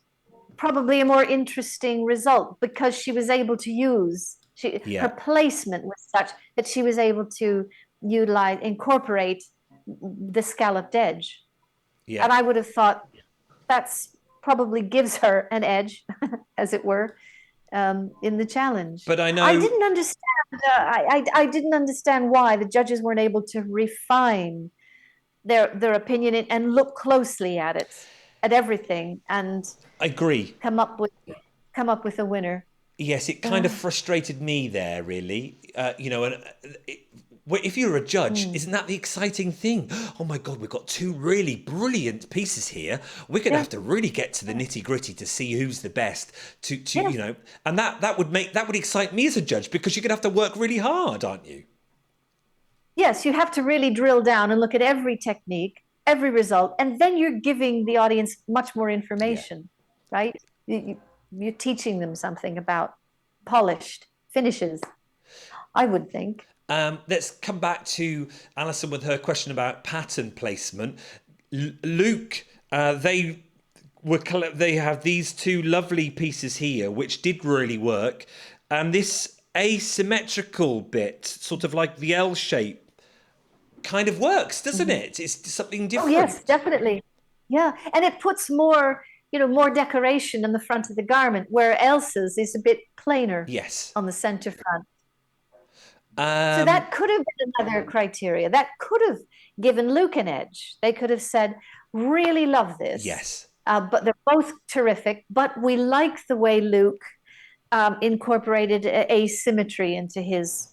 probably a more interesting result because she was able to use her
Yeah,
placement was such that she was able to incorporate the scalloped edge.
yeah.
And I would have thought that's probably gives her an edge, as it were, in the challenge.
But I
I
know
didn't understand. I didn't understand why the judges weren't able to refine their opinion and look closely at everything, and
I agree.
come up with come up with a winner.
Yes, it kind of
Uh,
frustrated me there, really. And it, if you're a judge,
mm,
isn't that the exciting thing? Oh my God, we've got two really brilliant pieces here. We're going to
yeah,
have to really get to the nitty gritty to see who's the best.
yeah,
And that would excite me as a judge because you're going to have to work really hard, aren't you?
yes. You have to really drill down and look at every technique, every result, and then you're giving the audience much more
Yeah.
information, right? You're teaching them something about polished finishes, I would think.
Let's come back to Alison with her question about pattern placement. Luke, they have these two lovely pieces here, which did really work, and this asymmetrical bit, sort of like the L shape, kind of works, doesn't
Mhm.
it? It's something
Oh, yes,
different.
definitely. Yeah, and it puts more decoration in the front of the garment, where Elsa's is a bit plainer
Yes.
on the center front. So
Um,
that could have been another criteria. That could have given Luke an edge. They could have said, really love this,
yes.
but they're both terrific. But we like the way Luke incorporated asymmetry into his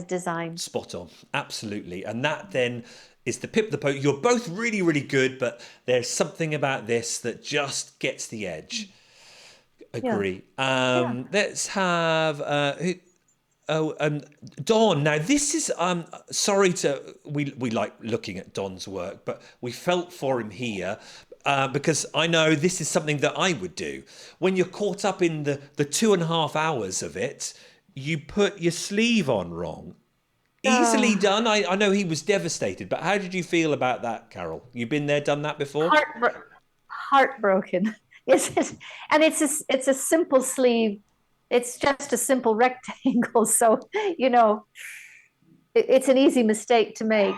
design.
Spot on, absolutely, and that then is the pip the poke. You're both really, really good, but there's something about this that just gets the edge.
Yeah,
Agree.
yeah.
Let's have Don. Now this is sorry to we like looking at Don's work, but we felt for him here. because I know this is something that I would do. When you're caught up in the 2.5 hours of it, you put your sleeve on wrong. Easily
Uh,
done. I know he was devastated, but how did you feel about that, Carol? You've been there, done that before?
heartbro- Heartbroken. And it's a simple sleeve. It's just a simple rectangle. So, you know, it's an easy mistake to make.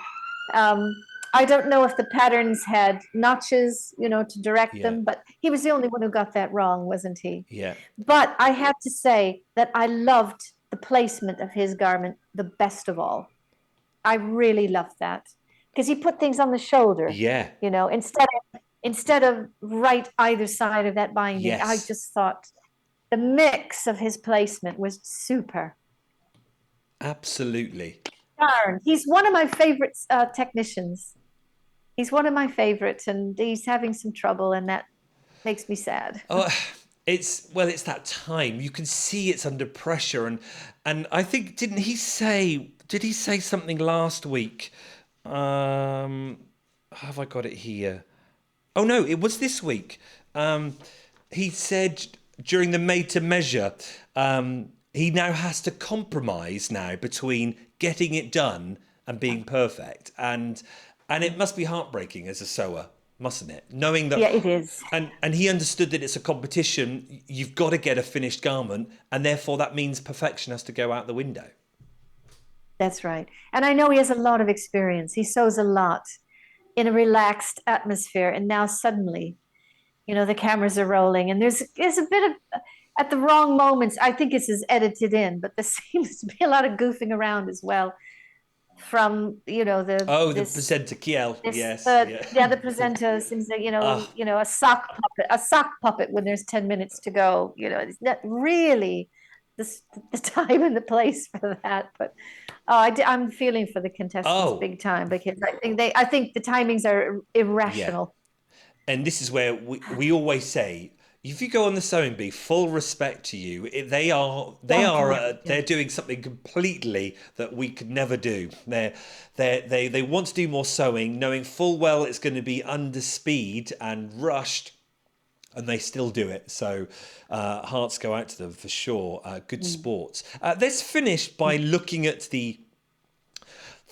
Um, I don't know if the patterns had notches, you know, to direct
Yeah,
them, but he was the only one who got that wrong, wasn't he?
yeah,
But I have to say that I loved the placement of his garment the best of all. I really loved that because he put things on the shoulder,
yeah,
you know, instead of right either side of that binding. I
yes,
just thought the mix of his placement was super.
absolutely.
Darn, he's one of my favorite technicians. He's one of my favorites, and he's having some trouble, and that makes me sad.
Oh, it's that time. You can see it's under pressure, and I think didn't he say? Did he say something last week? Have I got it here? Oh no, it was this week. He said during the made to measure, he now has to compromise now between getting it done and being perfect, and it must be heartbreaking as a sewer, mustn't it? Knowing that,
Yeah, it is.
and he understood that it's a competition. You've got to get a finished garment, and therefore that means perfection has to go out the window.
That's right. And I know he has a lot of experience. He sews a lot in a relaxed atmosphere, and now suddenly, you know, the cameras are rolling, and there's a bit of at the wrong moments. I think this is edited in, but there seems to be a lot of goofing around as well from you know the
Oh, the presenter Kiel,
this
yes, yeah.
the other presenter seems like
Ah,
a sock puppet when there's 10 minutes to go, you know, it's not really the time and the place for that. But I'm feeling for the contestants
oh,
big time because I think the timings are
yeah.
irrational.
And this is where we always say, if you go on the sewing bee, full respect to you.
Thank you.
They're doing something completely that we could never do. They want to do more sewing, knowing full well it's going to be under speed and rushed, and they still do it. So hearts go out to them for sure. Good
Mm.
sports. Let's finish by looking at the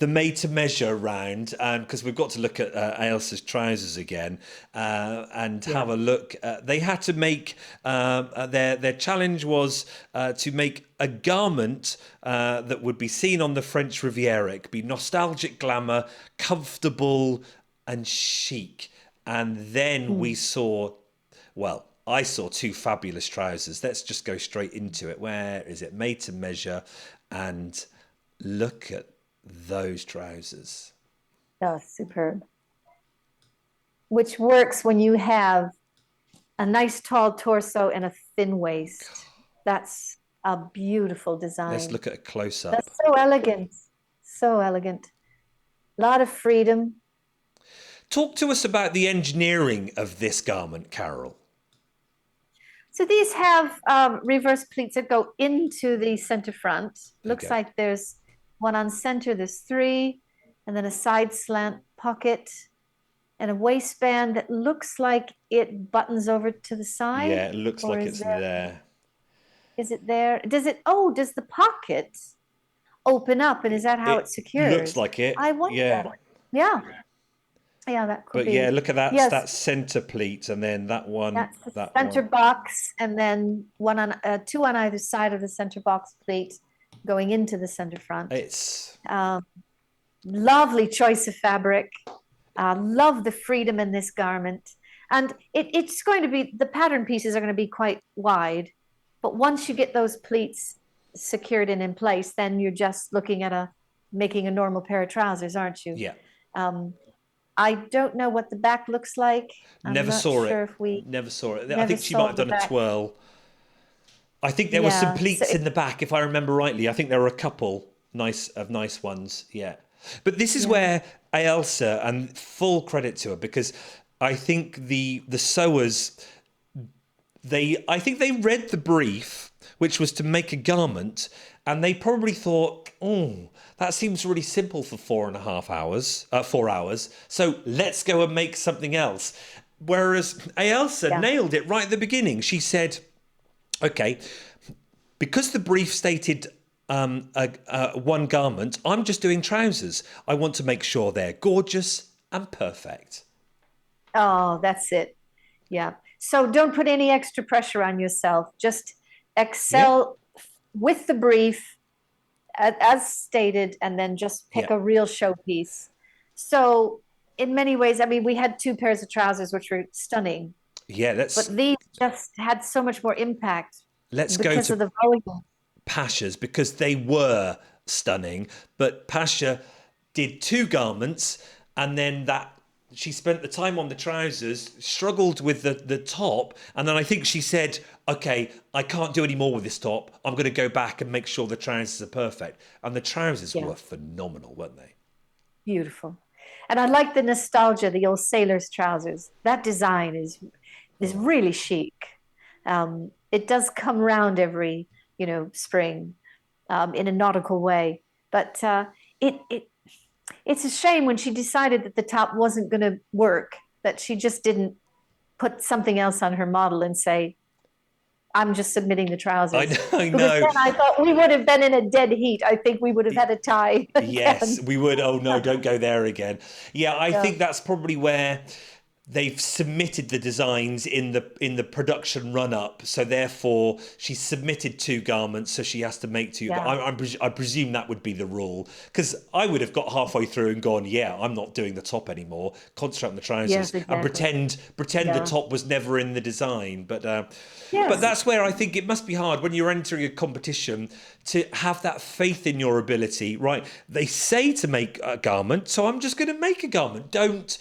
made to measure round, because we've got to look at Ailsa's trousers again and
Yeah.
have a look. They had to make their challenge was to make a garment that would be seen on the French Riviera. It could be nostalgic glamour, comfortable, and chic. And then we
Mm.
saw, well, I saw two fabulous trousers. Let's just go straight into it. Where is it? Made to measure, and look at those trousers.
Oh, superb. Which works when you have a nice tall torso and a thin waist. That's a beautiful
Let's
design.
look at a close up.
That's so elegant. So elegant. A lot of freedom.
Talk to us about the engineering of this garment, Carol.
So these have reverse pleats that go into the center front. Looks
Okay.
like there's one on center, there's three, and then a side slant pocket and a waistband that looks like it buttons over to the side.
Yeah, it looks
Or
like it's there.
is it there? Does the pocket open up and is that how
It
it's
looks
secured?
like it.
I wonder.
Yeah.
Yeah. Yeah, that could
But yeah,
be.
look at
Yes,
that center pleat and then that one,
that's the
that
center
one.
box, and then two on either side of the center box plate going into the center front.
It's
Um, Lovely choice of fabric. Love the freedom in this garment. And it's going to be, the pattern pieces are going to be quite wide. But once you get those pleats secured and in place, then you're just looking at making a normal pair of trousers, aren't you?
yeah.
Um, I don't know what the back looks like. I'm
Never
not
saw
sure
it.
if we
Never saw it. I
never
think she might
saw
have
the
done a
back.
twirl. I think there were some
Yeah. So
pleats in the back, if I remember rightly. I think there were a couple nice ones. Yeah, but this is
yeah.
where Ailsa, and full credit to her, because I think the sewers, I think they read the brief, which was to make a garment, and they probably thought, oh, that seems really simple for 4.5 hours, 4 hours. So let's go and make something else. Whereas Ailsa
Yeah.
nailed it right at the beginning. She said, okay, because the brief stated one garment, I'm just doing trousers. I want to make sure they're gorgeous and perfect.
Oh, that's it. Yeah. So don't put any extra pressure on yourself. Just
Yeah,
excel with the brief as stated, and then just
yeah,
pick a real showpiece. So, in many ways, I mean, we had two pairs of trousers, which were stunning,
yeah.
but these just had so much more impact
Let's go
because
to
of the volume.
Pasha's because they were stunning. But Pasha did two garments, and then that she spent the time on the trousers, struggled with the top, and then I think she said, "Okay, I can't do any more with this top. I'm going to go back and make sure the trousers are perfect." And the trousers
Yeah,
were phenomenal, weren't they?
beautiful. And I like the nostalgia, the old sailor's trousers. That design is
Oh,
really chic. It does come round every, spring, in a nautical way. But it it's a shame when she decided that the top wasn't going to work, that she just didn't put something else on her model and say, I'm just submitting the
I
trousers.
know, I
Because
know.
then I thought we would have been in a dead heat. I think we would have had a tie
Yes,
again.
we would. Oh no, don't go there again. Yeah, I
Yeah,
think that's probably where they've submitted the designs in the production run up. So therefore, she submitted two garments, so she has to make two.
yeah,
I presume that would be the rule because I would have got halfway through and gone, yeah, I'm not doing the top anymore. Concentrate on the trousers
yes,
and
exactly.
pretend the
Yeah,
top was never in the design. But
yes,
that's where I think it must be hard when you're entering a competition to have that faith in your ability. Right? They say to make a garment, so I'm just going to make a garment. Don't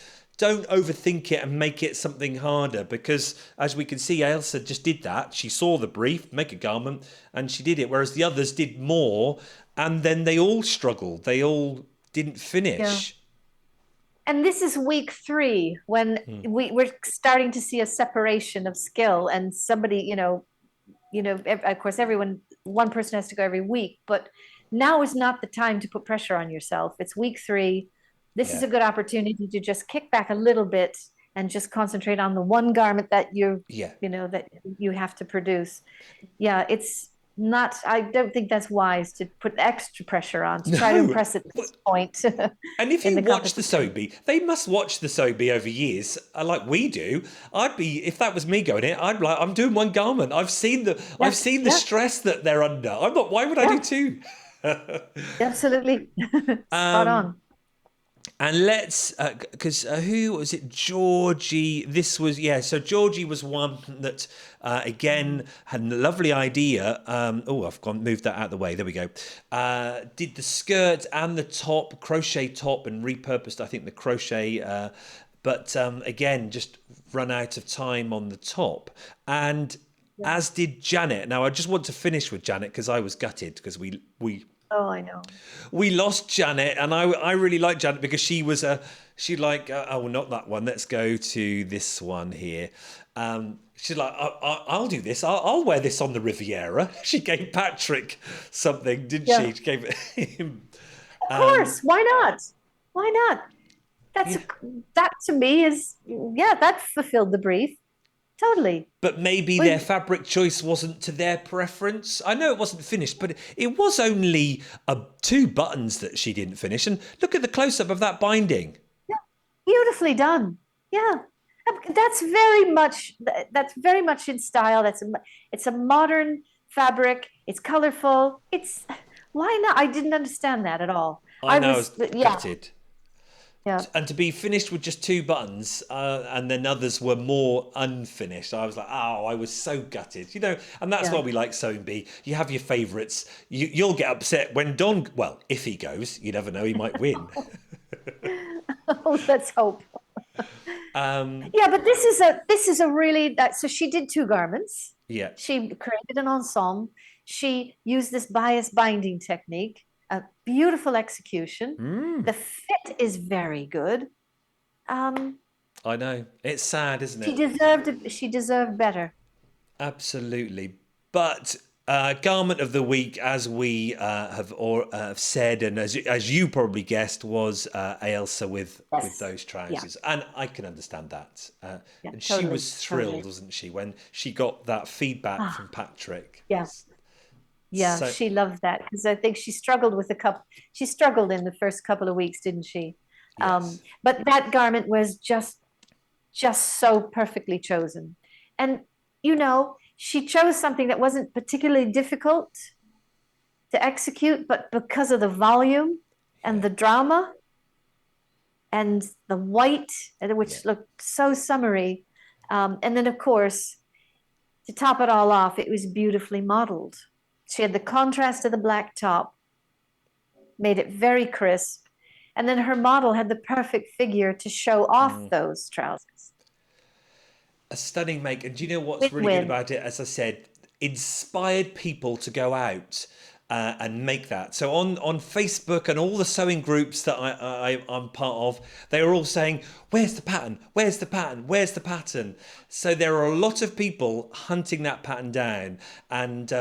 overthink it and make it something harder because, as we can see, Ailsa just did that. She saw the brief, make a garment, and she did it. Whereas the others did more, and then they all struggled. They all didn't
yeah.
finish.
And this is week three when we're starting to see a separation of skill, and somebody, of course, one person has to go every week, but now is not the time to put pressure on yourself. It's week three. This is
Yeah,
a good opportunity to just kick back a little bit and just concentrate on the one garment that
yeah.
that you have to produce. Yeah, it's not, I don't think that's wise to put extra pressure on to try to
No,
impress at this point
and if
in
you
the
watch the
competition.
Sobe, they must watch the Sobe over years, like we do. I'd be if that was me going in, I'd be like, I'm doing one garment. I've
Yeah,
seen the
yeah,
stress that they're under. I'm not. Why would I do
yeah,
two?
absolutely. Spot on.
And let's, because who was it? Georgie. This was, yeah. So Georgie was one that, again, had a lovely idea. I've moved that out of the way. There we go. Did the skirt and the top, crochet top, and repurposed, I think, the crochet. But again, just run out of time on the top. And
Yeah.
as did Janet. Now, I just want to finish with Janet because I was gutted because
Oh, I know.
we lost Janet, and I really like Janet because she like oh, well, not that one. Let's go to this one here. She's like, I'll do this. I'll wear this on the Riviera. She gave Patrick something, didn't
Yeah.
she? She gave him.
Of course. Why not? Why not? That's
Yeah.
that to me is, yeah, that fulfilled the brief. Totally.
But maybe their
We,
fabric choice wasn't to their preference. I know it wasn't finished, but it was only two buttons that she didn't finish. And look at the close up of that binding.
yeah, beautifully done. Yeah. That's very much in style. It's a modern fabric. It's colorful. It's why not? I didn't understand that at all.
I
I
know I was
was, yeah,
gutted.
yeah,
And to be finished with just two buttons, and then others were more unfinished, I was like, oh, I was so gutted, And that's why
yeah.
we like Sewing Bee. You have your favourites. You'll get upset when Don, well, if he goes, you never know, he might win.
Let's hope. Yeah, but this is a really, so she did two garments.
Yeah.
She created an ensemble. She used this bias binding technique, a beautiful execution. The fit is very good. Um,
I know. It's sad, isn't
she
it?
deserved she deserved better.
Absolutely. But Garment of the week, as we have said, and as you probably guessed, was Ailsa with
Yes.
those
Yeah.
trousers, and I can understand that.
Yeah.
And she
Totally.
was thrilled,
Totally.
wasn't she, when she got that feedback
Ah,
from Patrick?
yeah. Yeah.
So
She loved that because I think she struggled with she struggled in the first couple of weeks, didn't she?
yes,
But that garment was just so perfectly chosen. And, she chose something that wasn't particularly difficult to execute, but because of the volume and
yeah,
the drama and the white,
yeah.
which looked so summery. And then, of course, to top it all off, it was beautifully modeled. She had the contrast of the black top, made it very crisp. And then her model had the perfect figure to show off those trousers.
A stunning make. And do you know what's really good
Win-win.
about it? As I said, inspired people to go out and make that. So on Facebook and all the sewing groups that I'm part of, they are all saying, "Where's the pattern? Where's the pattern? Where's the pattern?" So there are a lot of people hunting that pattern down. And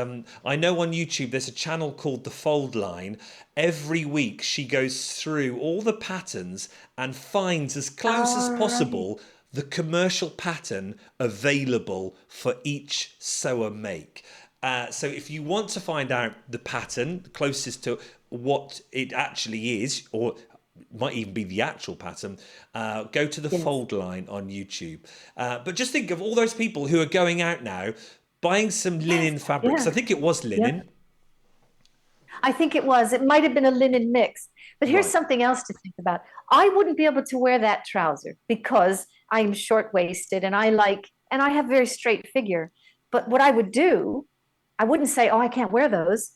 I know on YouTube there's a channel called The Fold Line. Every week she goes through all the patterns and finds as close as
All right.
possible the commercial pattern available for each sewer make. So if you want to find out the pattern closest to what it actually is, or might even be the actual pattern, go to the
Yes.
Fold Line on YouTube. But just think of all those people who are going out now, buying some linen fabrics. I
Yeah.
think it was
Yeah.
linen.
I think it was. It might have been a linen mix. But here's
Right.
something else to think about. I wouldn't be able to wear that trouser because I'm short waisted and and I have very straight figure. But what I would do, I wouldn't say, oh, I can't wear those.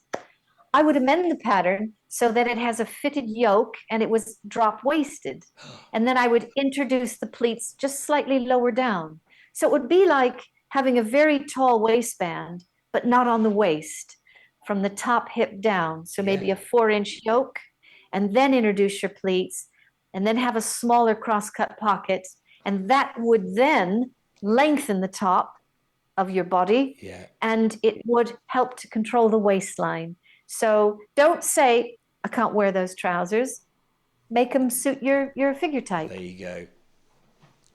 I would amend the pattern so that it has a fitted yoke and it was drop waisted. And then I would introduce the pleats just slightly lower down. So it would be like having a very tall waistband, but not on the waist from the top hip down. So maybe
Yeah.
a 4-inch yoke, and then introduce your pleats, and then have a smaller cross-cut pocket. And that would then lengthen the top of your body,
Yeah.
and it would help to control the waistline. So don't say, I can't wear those trousers. Make them suit your figure type.
There you go.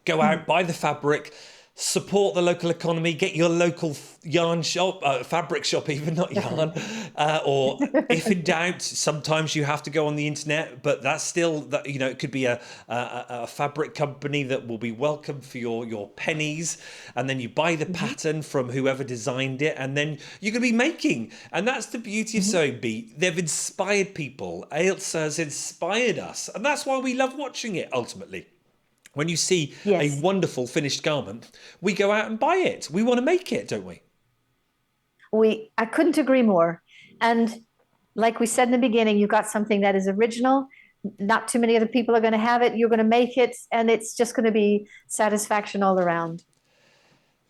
Go out, buy the fabric, support the local economy, get your local yarn shop, fabric shop even, not yarn. Or if in doubt, sometimes you have to go on the internet, but that's still, that it could be a fabric company that will be welcome for your pennies. And then you buy the pattern from whoever designed it, and then you're going to be making. And that's the beauty of Sewing Bee. They've inspired people. Ailsa has inspired us. And that's why we love watching it, ultimately. When you see a
Yes.
wonderful finished garment, we go out and buy it. We want to make it, don't we?
I couldn't agree more. And like we said in the beginning, you've got something that is original. Not too many other people are going to have it. You're going to make it, and it's just going to be satisfaction all around.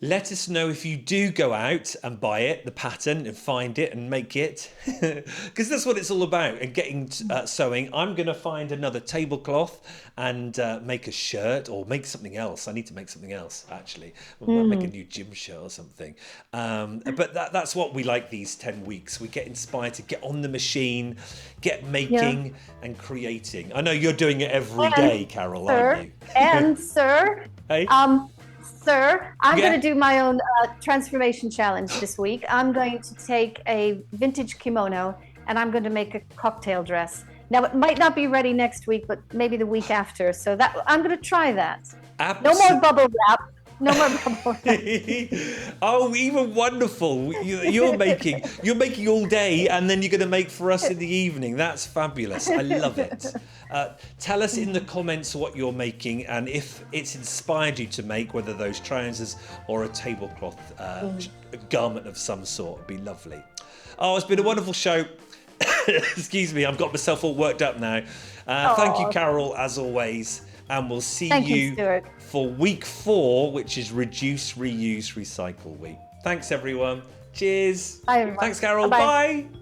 Let us know if you do go out and buy it, the pattern, and find it and make it. Because that's what it's all about. And getting sewing, I'm going to find another tablecloth and make a shirt or make something else. I need to make something else, actually. I might make a new gym shirt or something. But that's what we like these 10 weeks. We get inspired to get on the machine, get
Yeah.
making and creating. I know you're doing it every day, Carol, aren't you?
Sir,
Hey?
Sir, I'm
Yeah.
going to do my own transformation challenge this week. I'm going to take a vintage kimono and I'm going to make a cocktail dress. Now, it might not be ready next week, but maybe the week after. So that I'm going to try that. No more bubble wrap. No more bubble wrap.
Oh, even wonderful! You're making all day, and then you're going to make for us in the evening. That's fabulous. I love it. Tell us in the comments what you're making, and if it's inspired you to make, whether those trousers or a tablecloth garment of some sort. It'd be lovely. Oh, it's been a wonderful show. Excuse me, I've got myself all worked up now. Thank you, Carol, as always. And we'll see
Thank you,
you
Stuart.
for week 4, which is Reduce, Reuse, Recycle week. Thanks, everyone. Cheers.
Bye, everyone.
Thanks, Carol.
Bye-bye.
Bye.